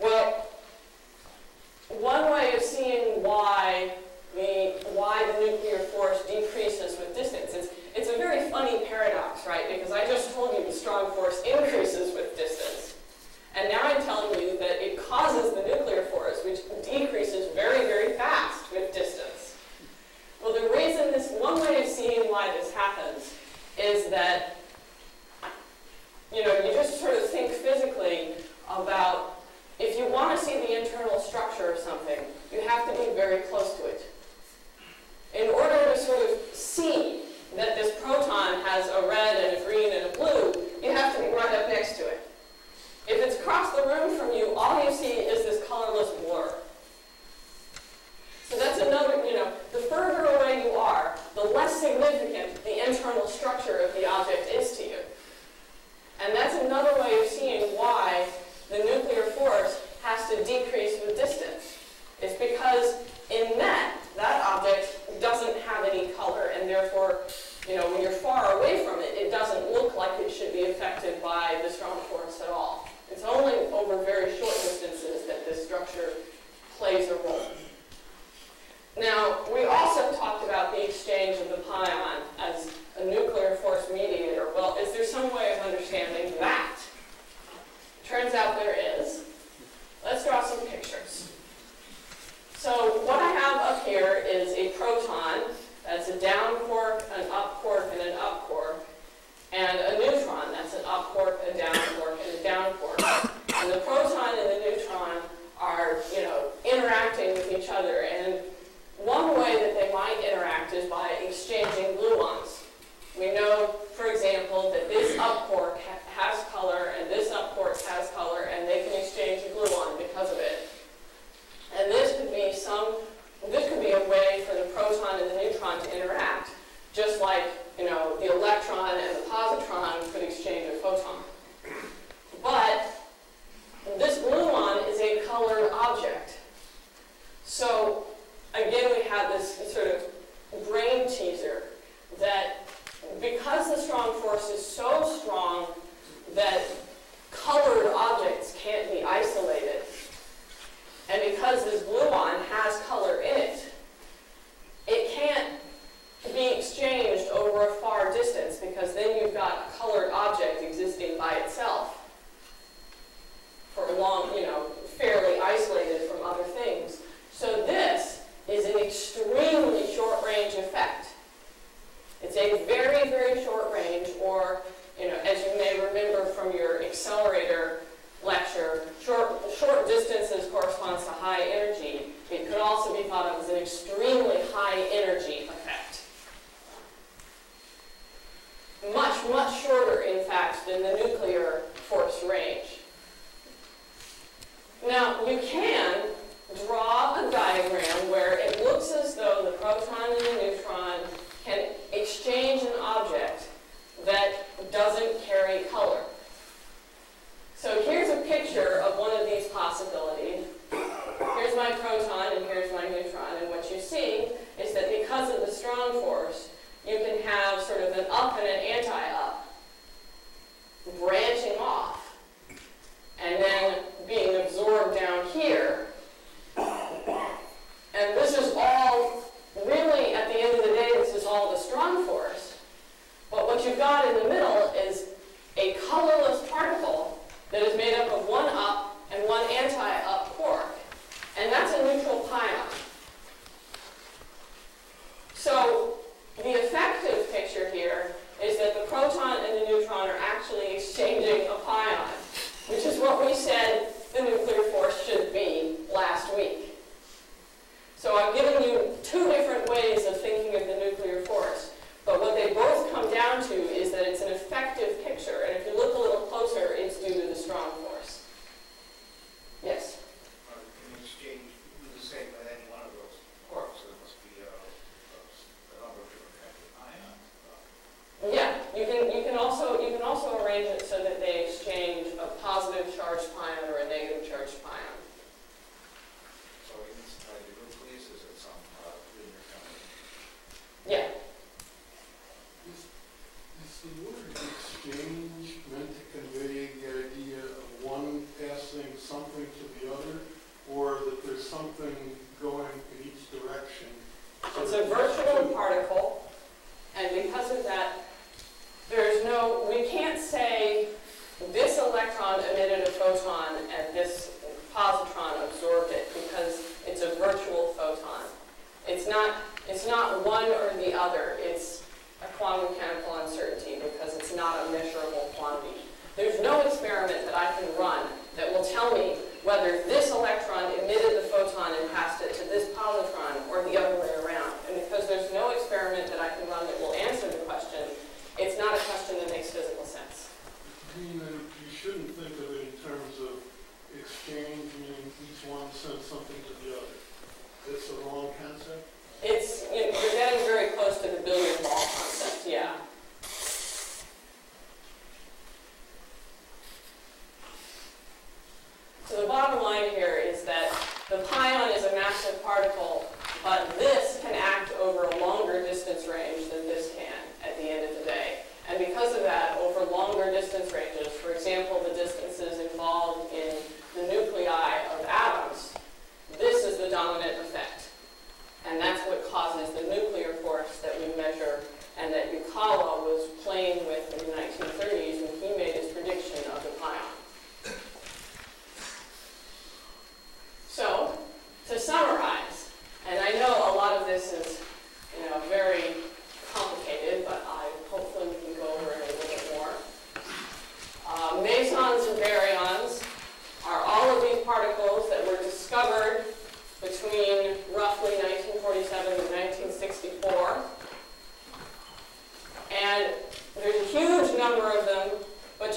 Well, one way of seeing why the nuclear is that, you just sort of think physically about, if you want to see the internal structure of something, you have to be very close to it. In order to sort of see that this proton has a red and a green and a blue, you have to be right up next to it. If it's across the room from you, all you see is this colorless blur. So that's another, the further away you are, the less significant the internal structure of the object is to you. And that's another way of seeing why the nuclear force has to decrease with distance. It's because in that object doesn't have any color, and therefore, when you're far away from it, it doesn't look like it should be affected by the strong force at all. It's only over very short distances that this structure plays a role. Now, we also talked about the exchange of the pion as a nuclear force mediator. Well, is there some way of understanding that? Turns out there is. Let's draw some pictures. So what I have up here is a proton. That's a down quark, an up quark, and an up quark. And a neutron. That's an up quark, a down quark, and a down quark. And the proton and the neutron are, interacting with each other. And one way that they might interact is by exchanging gluons. We know, for example, that this up quark has color and this up quark has color, and they can exchange a gluon because of it. And this could be a way for the proton and the neutron to interact, just like, the electron and the positron could exchange a photon. But this gluon is a colored object. So again, we have this sort of brain teaser that because the strong force is so strong that colored objects can't be isolated, and because this gluon has color in it, it can't be exchanged over a far distance, because then you've got a colored object existing by itself for a long, fairly isolated from other things. So this is an extremely short-range effect. It's a very, very short range, or, as you may remember from your accelerator lecture, short distances corresponds to high energy. It could also be thought of as an extremely high energy effect. Much, much shorter, in fact, than the nuclear force range. Now, you can draw a diagram where it looks as though the proton and the neutron can exchange an object that doesn't carry color. So here's a picture of one of these possibilities. Here's my proton and here's my neutron, and what you see is that because of the strong force, you can have sort of an up and an anti-up branching off, and then being absorbed down here. And this is all, really, at the end of the day, this is all the strong force. But what you've got in the middle is a colorless particle that is made up of one up and one anti-up quark. And that's a neutral pion. So the effective picture here is that the proton and the neutron are actually exchanging a pion, which is what we said the nuclear force should be last week. So I've given you two different ways of thinking of the nuclear force, but what they both come down to is that it's an effective picture, and if you look a little closer, it's due to the strong force. Yes? In exchange, do the same with any one of those quarks. There must be a number of different kinds of ions. Yeah, you can also arrange it so that they exchange a positive charged pion or a negative charged pion. So inside the nucleus is at some linear chemical. Yeah. Is the word exchange meant to convey the idea of one passing something to the other, or that there's something going in each direction? It's a virtual particle, and because of that, we can't say this electron emitted a photon and this positron absorbed it, because it's a virtual photon. It's not one or the other. It's a quantum mechanical uncertainty because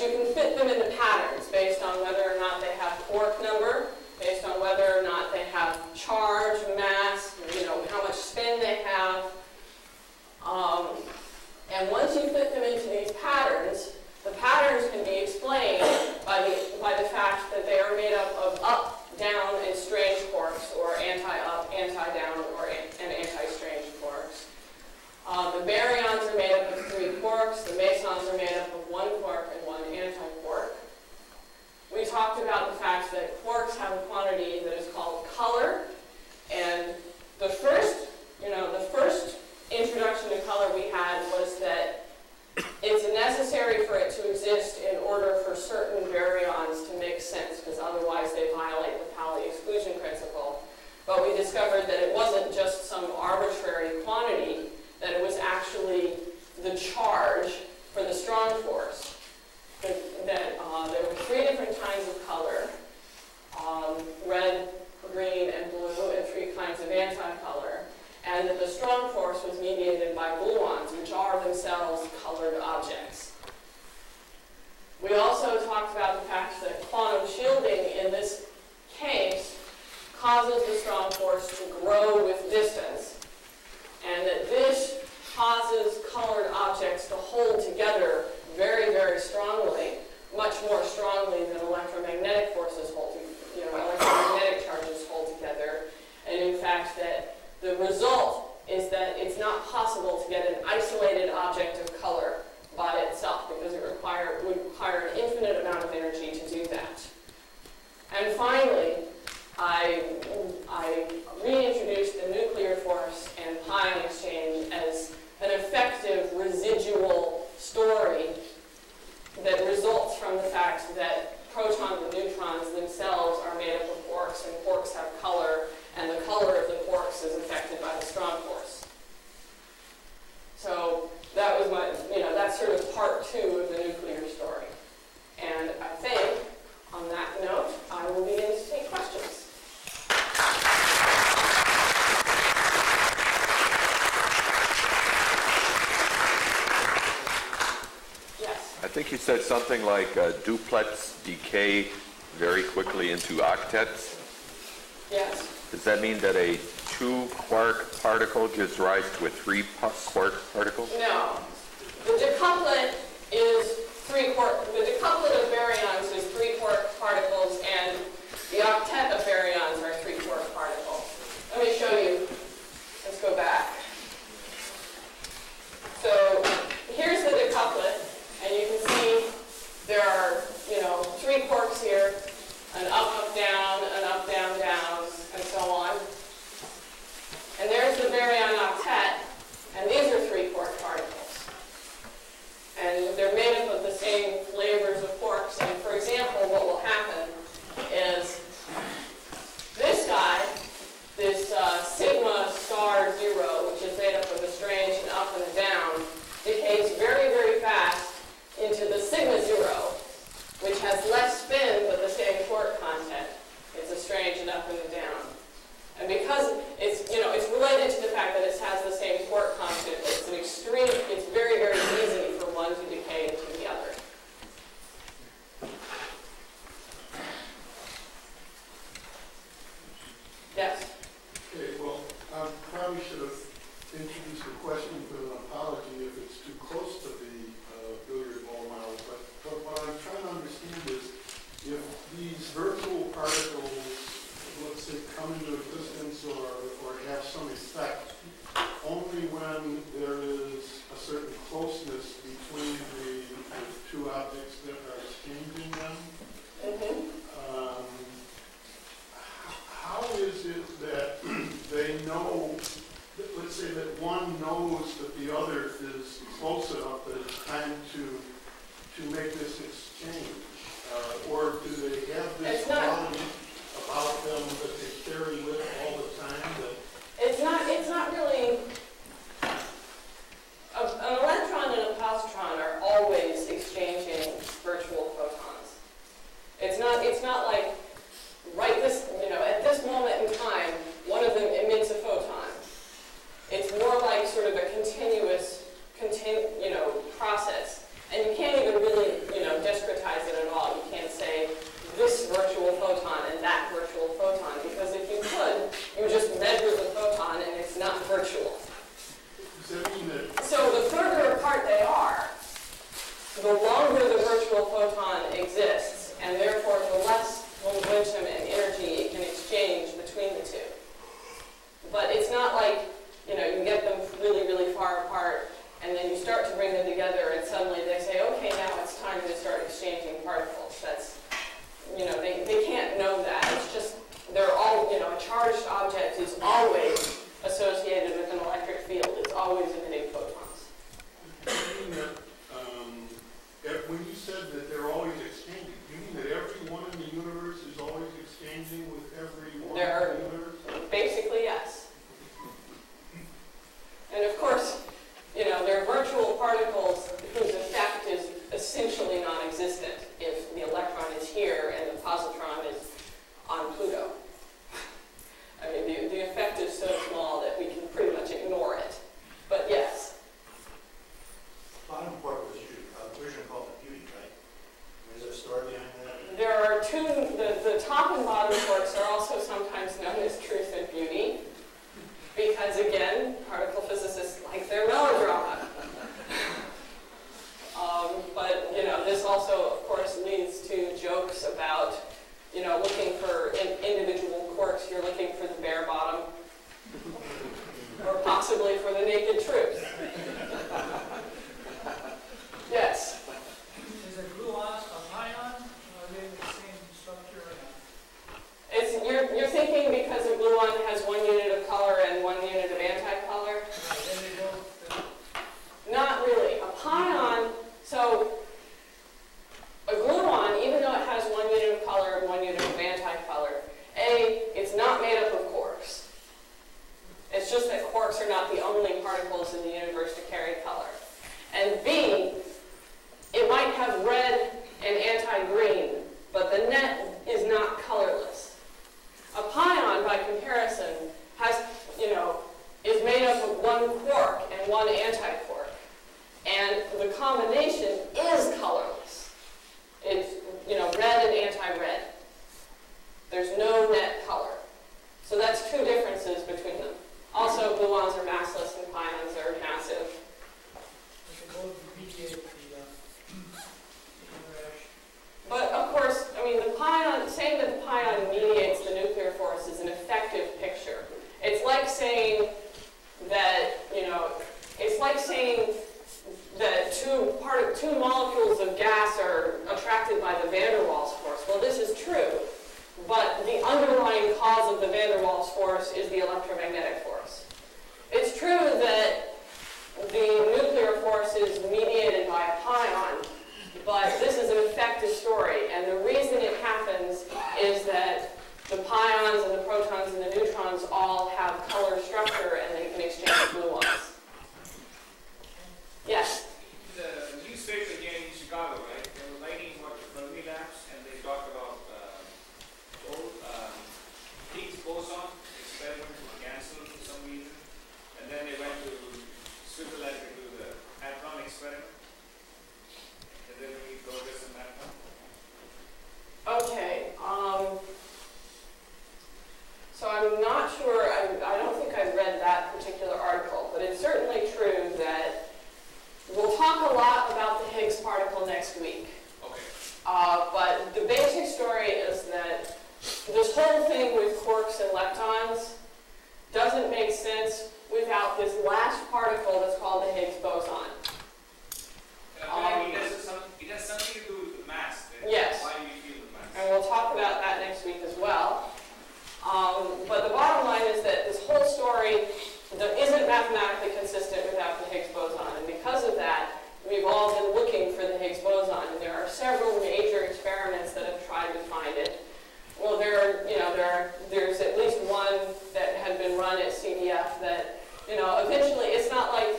you can fit them into patterns based on whether or not they have quark number, based on whether or not they have charge, mass, how much spin they have. And once you fit them into these patterns, the patterns can be explained by the fact that they are made up of up, down, and strange quarks, or anti-up, anti-down, and anti-strange quarks. The baryons are made up of 3 quarks. The mesons are made up of 1 quark and 1 anti-quark. We talked about the fact that quarks have a quantity that is called color, and the first introduction to color we had was that it's necessary for it to exist in order for certain baryons to make sense, because otherwise they violate the Pauli exclusion principle. But we discovered that it wasn't just some arbitrary quantity, that it was actually the charge for the strong force. That there were 3 different kinds of color, red, green, and blue, and 3 kinds of anti-color, and that the strong force was mediated by gluons, which are themselves colored objects. We also talked about the fact that quantum shielding in this case causes the strong force to grow with distance, and that this causes colored objects to hold together very, very strongly, much more strongly than electromagnetic forces hold together, electromagnetic charges hold together. And in fact, that the result is that it's not possible to get an isolated object of color by itself, because it would require an infinite amount of energy to do that. And finally, I reintroduced the nuclear force and pion exchange as an effective residual story that results from the fact that protons and neutrons themselves are made up of quarks, and quarks have color, and the color of the quarks is affected by the strong force. So that was that's sort of part 2 of the nuclear story. And I think, on that note, I will begin to take questions. Yes? I think you said something like duplets decay very quickly into octets. Yes. Does that mean that a 2-quark particle gives rise to a 3-quark particle? No. The decouplet is 3 quark. The decouplet of baryons is 3 quark particles, and the octet of baryons are 3 quark particles. Let me show you. Let's go back. So here's the decouplet, and you can see there are 3 quarks here, an up, down, an up, down, down, and so on. And there's the baryon octet, and these are 3 quark particles. And they're made up of the same flavors of quarks to bring them together, and suddenly they say, okay, now it's time to start exchanging particles. That's, they can't know that. It's just, they're all, a charged object is always associated with an electric field. It's always emitting photons. You mean that, when you said that they're always exchanging, you mean that everyone in the universe is always exchanging with everyone in the universe? Basically, yes. And of course, there are virtual particles whose effect is essentially non-existent if the electron is here and the positron is on Pluto. I mean, the effect is so small that we can pretty much ignore it. But yes. Bottom quark was originally called the beauty, right? Is there a story behind that? There are two, the top and bottom quarks are also sometimes known as truth and beauty. Because again, particle physicists like their melodrama. But this also, of course, leads to jokes about, looking for individual quarks. You're looking for the bare bottom, or possibly for the naked truth. Yes. Is a gluon a pion? Are they the same structure or not? It's you're thinking because a gluon has 1 unit of color and 1 unit of anticolor. Then they both. Not really. A pion, so a gluon, even though it has 1 unit of color and 1 unit of anticolor, A, it's not made up of quarks. It's just that quarks are not the only particles in the universe to carry color. And B, it might have red and anti-green, but the net is not colorless. A pion, by comparison, has, is made up of 1 quark and 1 antiquark. And the combination is colorless. It's, red and anti-red. There's no net color. So that's 2 differences between them. Also, gluons are massless and pions are massive. They both mediate the interaction. But of course, the pion, saying that the pion mediates the nuclear force is an effective picture. It's like saying that, it's like saying that two molecules of gas are attracted by the van der Waals force. Well, this is true, but the underlying cause of the van der Waals force is the electromagnetic force. It's true that the nuclear force is mediated by a pion, but this is an effective story, and the reason it happens is that the pions and the protons and the neutrons all have color structure and they can exchange gluons. Yes? The newspaper here in Chicago, right? They were writing what Fermi lamps, and they talked about Higgs boson experiment was cancelled for some reason, and then they went to Switzerland to do the hadron experiment. Is there any progress in that one? Okay. So I'm not sure, I don't think I've read that particular article, but it's certainly true that we'll talk a lot about the Higgs particle next week. Okay. But the basic story is that this whole thing with quarks and leptons doesn't make sense without this last particle that's called the Higgs boson. It has something to do with the mass. Yes. Why do you feel the mass? And we'll talk about that next week as well. But the bottom line is that this whole story isn't mathematically consistent without the Higgs boson. And because of that, we've all been looking for the Higgs boson. And there are several major experiments that have tried to find it. Well, there's at least one that had been run at CDF that, eventually it's not like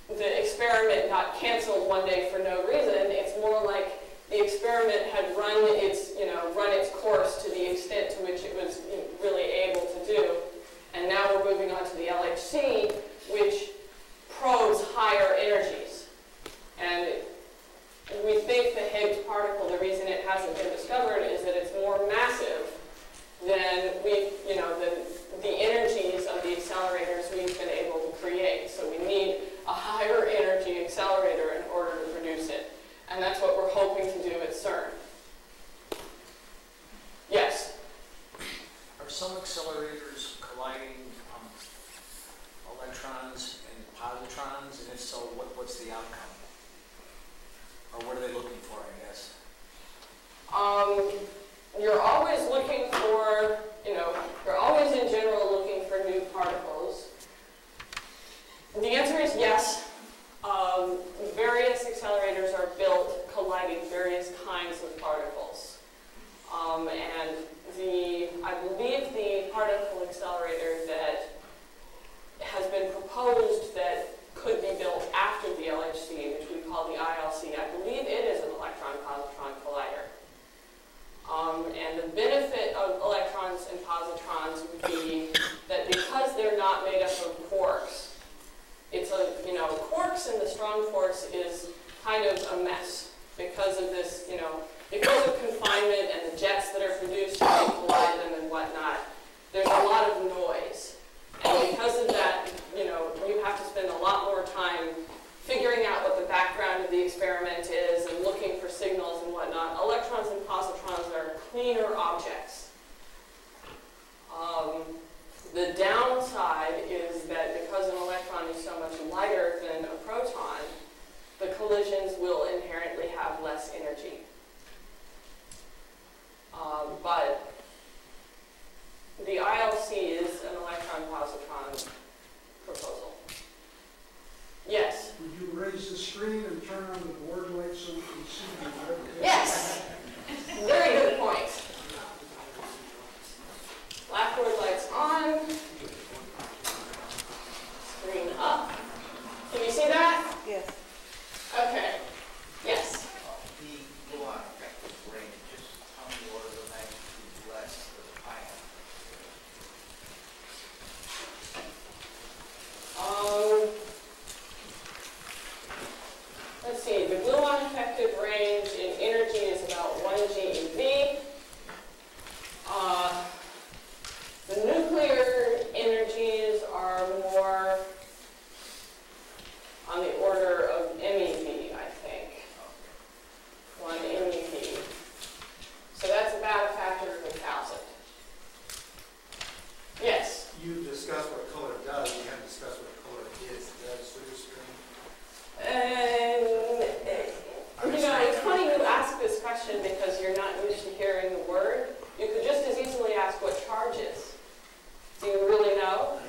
the experiment got canceled one day for no reason. It's more like the experiment had run its course to the extent to which it was really able to do. And now we're moving on to the LHC, which probes higher energies. And we think the Higgs particle, the reason it hasn't been discovered is that it's more massive than the energies of the accelerators we've been able to create. So we need a higher energy accelerator in order to produce it. And that's what we're hoping to do at CERN. Yes? Are some accelerators colliding electrons and positrons? And if so, what's the outcome? Or what are they looking for, I guess? You're always looking for, you're always in general looking for new particles. The answer is yes. Various accelerators are built colliding various kinds of particles. And I believe the particle accelerator that has been proposed that could be built after the LHC, which we call the ILC, I believe it is an electron-positron collider. And the benefit of electrons and positrons would be that because they're not made up of quarks, quarks in the strong force is kind of a mess because of this, because of confinement and the jets that are produced when you collide them and whatnot. There's a lot of noise. And because of that, you have to spend a lot more time figuring out what the background of the experiment is and looking for signals and whatnot. Electrons and positrons are cleaner objects. The downside is that because an electron is so much lighter than a proton, the collisions will inherently have less energy. But the ILC is an electron-positron proposal. Yes? Would you raise the screen and turn on the board light so we can see the webcast? Yes! Very good point. Blackboard lights on. Screen up. Can you see that? Yes. Okay. Yes. The gluon effective range, just how many orders of magnitude less than the ion? Let's see. The gluon effective range in energy is about 1 GeV. The nuclear energies are more on the order of MeV, I think. 1 MeV. So that's about a factor of 1,000. Yes? You discussed what color does, you haven't discussed what color is. Is that a super screen? It's funny you ask this question because you're not used to hearing the word. You could just as easily ask what charge is. Do you really know?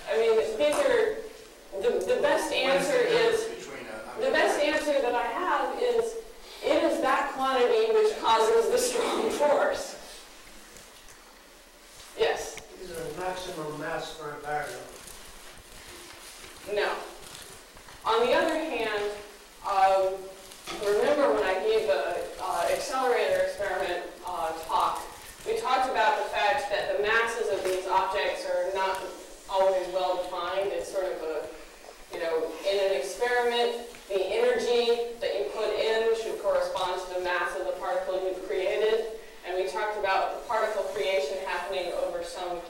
I mean, these are, the best answer is, the best answer that I have is, it is that quantity which causes the strong force. Yes? Is there a maximum mass for a barrier? No. On the other hand, remember when I gave the accelerator experiment talk, we talked about the fact that the masses of these objects are not always well defined. It's sort of a, in an experiment, the energy that you put in should correspond to the mass of the particle you've created. And we talked about the particle creation happening over some,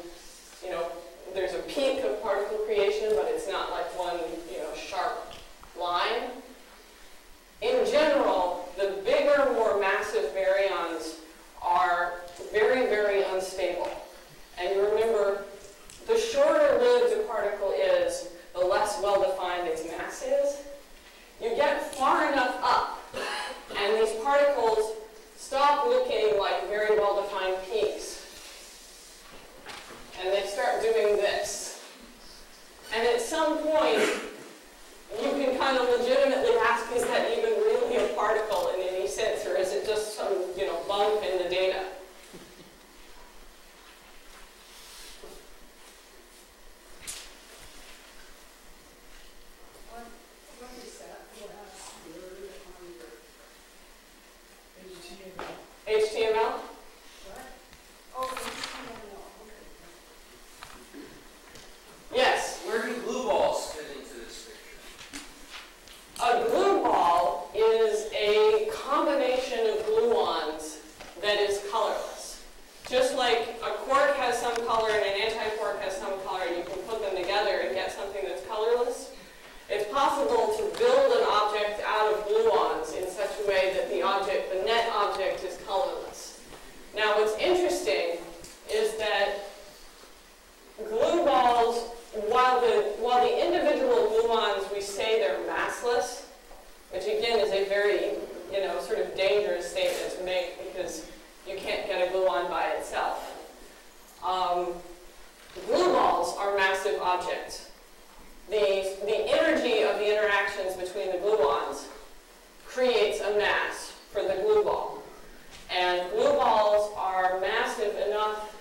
there's a peak of particle creation, but it's not like one, sharp line. In general, the bigger, more massive baryons are very, very unstable. And you remember, the shorter lived a particle is, the less well-defined its mass is. You get far enough up, and these particles stop looking like very well-defined peaks. And they start doing this. And at some point, you can kind of legitimately ask, is that even really a particle in any sense, or is it just some, bump in the data? What is that last word on your HTML? HTML? What? Oh, HTML, okay. Yes. Where do glue balls fit into this picture? A glue ball is a combination of gluons that is colorless. Just like a quark has some color and an anti-quark has some color, and you can put them together and get something that's colorless. It's possible to build an object out of gluons in such a way that the net object is colorless. Now what's interesting is that glue balls, while the individual gluons, we say they're massless, which again is a very, sort of dangerous statement to make because you can't get a gluon by itself. Glue balls are massive objects. The energy of the interactions between the gluons creates a mass for the glue ball. And glue balls are massive enough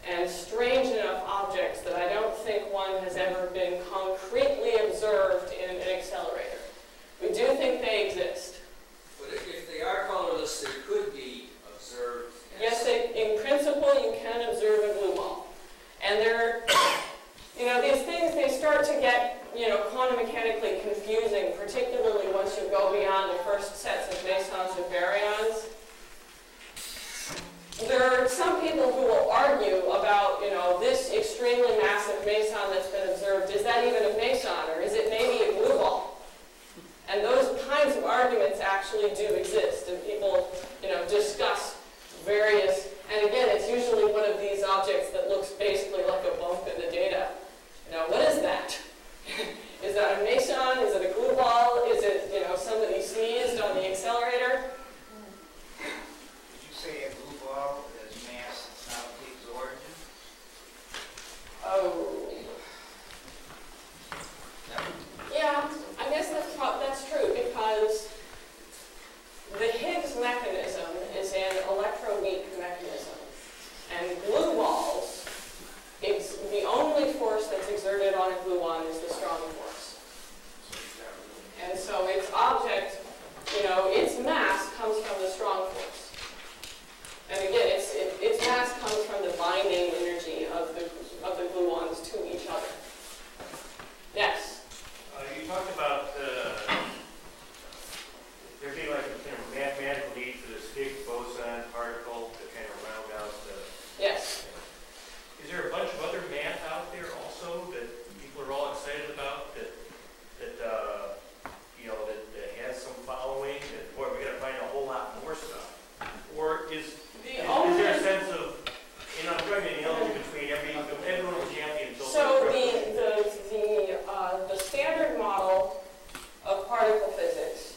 and strange enough objects that I don't think one has ever been concretely observed in an accelerator. We do think they exist. But if they are colorless, they could be observed. Yes, in principle, you can observe a glue ball. And they're, these things, they start to get, quantum mechanically confusing, particularly once you go beyond the first sets of mesons and baryons. There are some people who will argue about, this extremely massive meson that's been observed, is that even a meson, or is it maybe a glue ball? And those kinds of arguments actually do exist, and people, discuss various, and again, it's usually one of these objects that looks basically like a bump in the data. What is that? Is that a meson? Is it a glue ball? Is it, somebody sneezed on the accelerator? Did you say a glue ball is mass, it's not a Higgs origin? Oh. Yeah, I guess that's true, because the Higgs mechanism is an electroweak mechanism. And glue balls, the only force that's exerted on a gluon is the strong force. And so its object, its mass comes from the strong force. And again, its mass comes from the binding energy of the gluons to each other. Yes? You talked about there being like a mathematical need for this Higgs boson particle to kind of round out the... Yes. Is there a bunch of other math out there also that people are all excited about that has some following? That, boy, we got to find a whole lot more stuff. Or is there a sense of, I'm trying to analogy between everyone was champion until... So the standard model of particle physics,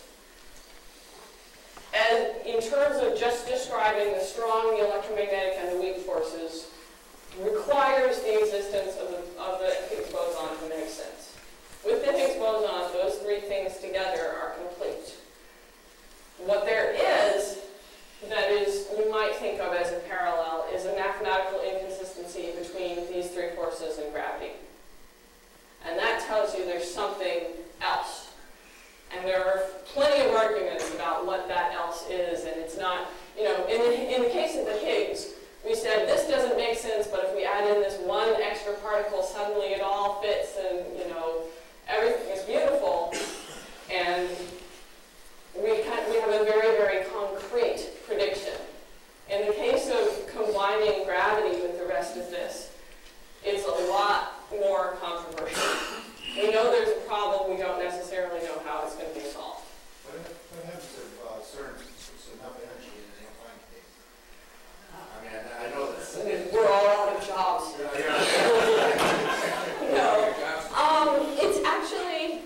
and in terms of just describing the strong, the electromagnetic, and the weak forces, requires the existence of the Higgs boson to make sense. With the Higgs boson, those three things together are complete. What there is, that is, you might think of as a parallel, is a mathematical inconsistency between these three forces and gravity. And that tells you there's something else. And there are plenty of arguments about what that else is, and it's not, in the case of the Higgs, we said this doesn't make sense, but if we add in this one extra particle, suddenly it all fits, and, everything is beautiful. And we have a very, very concrete prediction. In the case of combining gravity with the rest of this, it's a lot more controversial. We know there's a problem, we don't necessarily know how it's going to be solved. What happens if there's enough energy in an inclined case? I mean, I know that. We're all out of jobs. No. It's actually,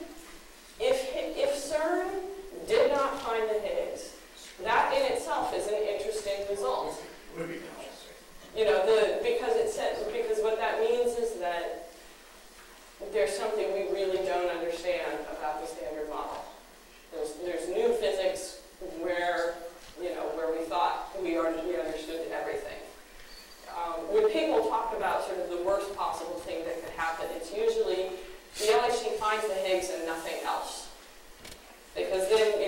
if CERN did not find the Higgs, that in itself is an interesting result. Would be interesting. Because what that means is that there's something we really don't understand about the standard model. There's new physics where we thought we understood everything. When people talk about sort of the worst possible thing that could happen, it's usually the LHC finds the Higgs and nothing else. Because then,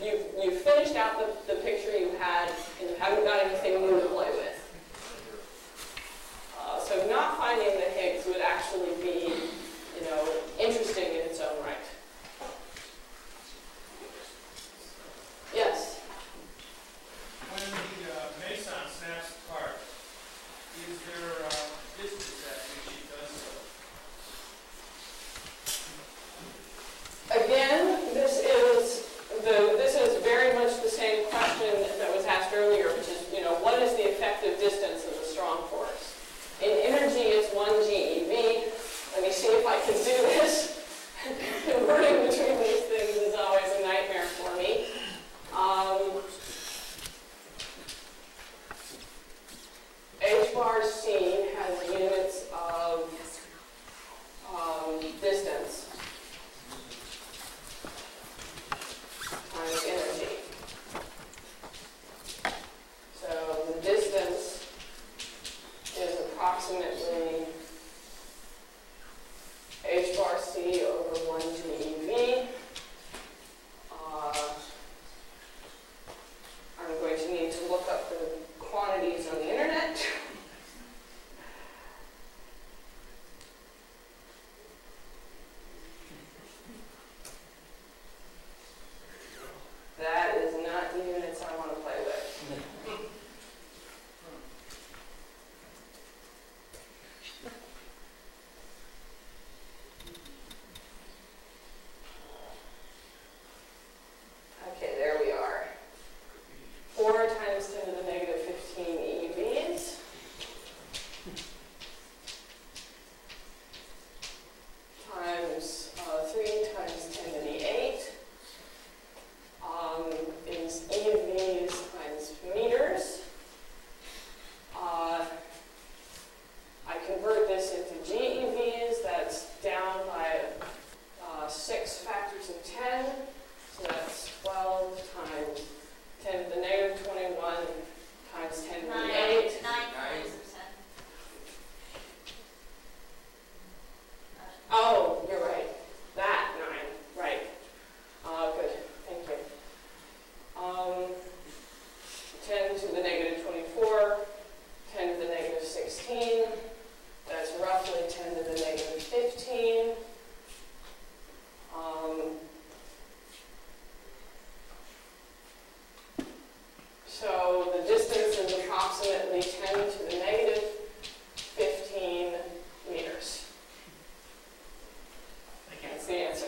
you've finished out the picture you had, and you haven't got anything new to play with. So not finding the Higgs would actually be, interesting in its own right. Yes? When the meson snaps apart, is there distance at which it does so? Again, this is very much the same question that was asked earlier, which is, what is the effect to 10, so that's 12 times 10 to the negative 21 times 10 to the 8. 9 times 10. Oh, you're right. That 9, right. Good, thank you. 10 to the negative 24, 10 to the negative 16. That's roughly 10 to the negative 15. So the distance is approximately 10 to the negative 15 meters. That's the answer.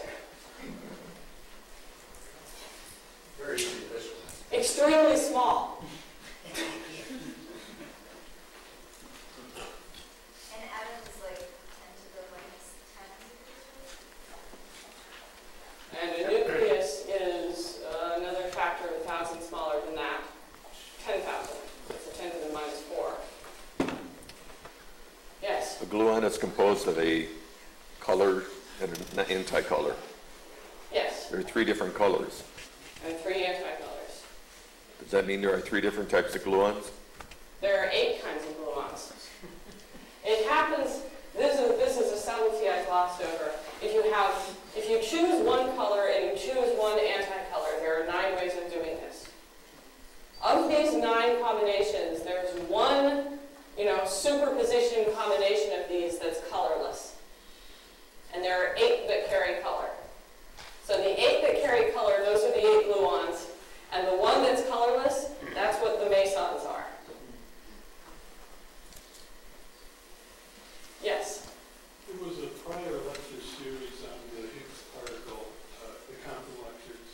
Very easy to visualize. Extremely small. And atom is like 10 to the minus 10. And a nucleus is another factor of 1,000 smaller than that. 10,000. It's a 10 to the minus 4. Yes? A gluon is composed of a color and an anticolor. Yes. There are 3 different colors. And 3 anticolors. Does that mean there are 3 different types of gluons? There are 8 kinds of gluons. It happens, this is a subtlety I glossed over. If you choose one color and you choose one anticolor, there are 9 ways of doing this. Of these 9 combinations, there's one, superposition combination of these that's colorless. And there are 8 that carry color. So the 8 that carry color, those are the 8 gluons. And the one that's colorless, that's what the mesons are. Yes? There was a prior lecture series on the Higgs particle, the Compton lectures,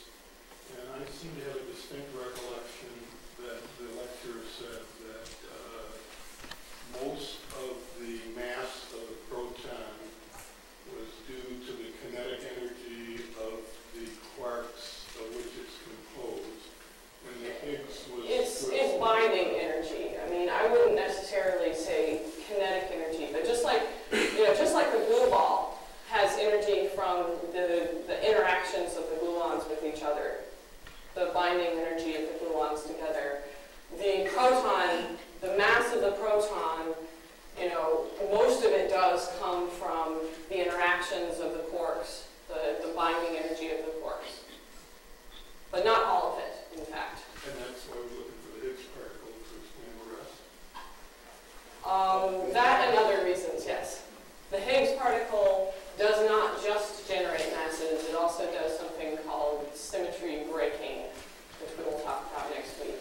and I seem to have a distinct recollection that the lecturer said that most of the mass of the proton was due to the kinetic energy of the quarks of which it's composed, and the Higgs was... It's binding energy. I mean, I wouldn't necessarily say kinetic energy, but just like the glue ball has energy from the interactions of the gluons with each other, the binding energy of the gluons together. The proton, the mass of the proton, most of it does come from the interactions of the quarks, the binding energy of the quarks. But not all of it, in fact. And that's why we're looking for the Higgs particle to explain the rest. That and other reasons, yes. The Higgs particle does not just generate masses, it also does something called symmetry breaking, which we will talk about next week.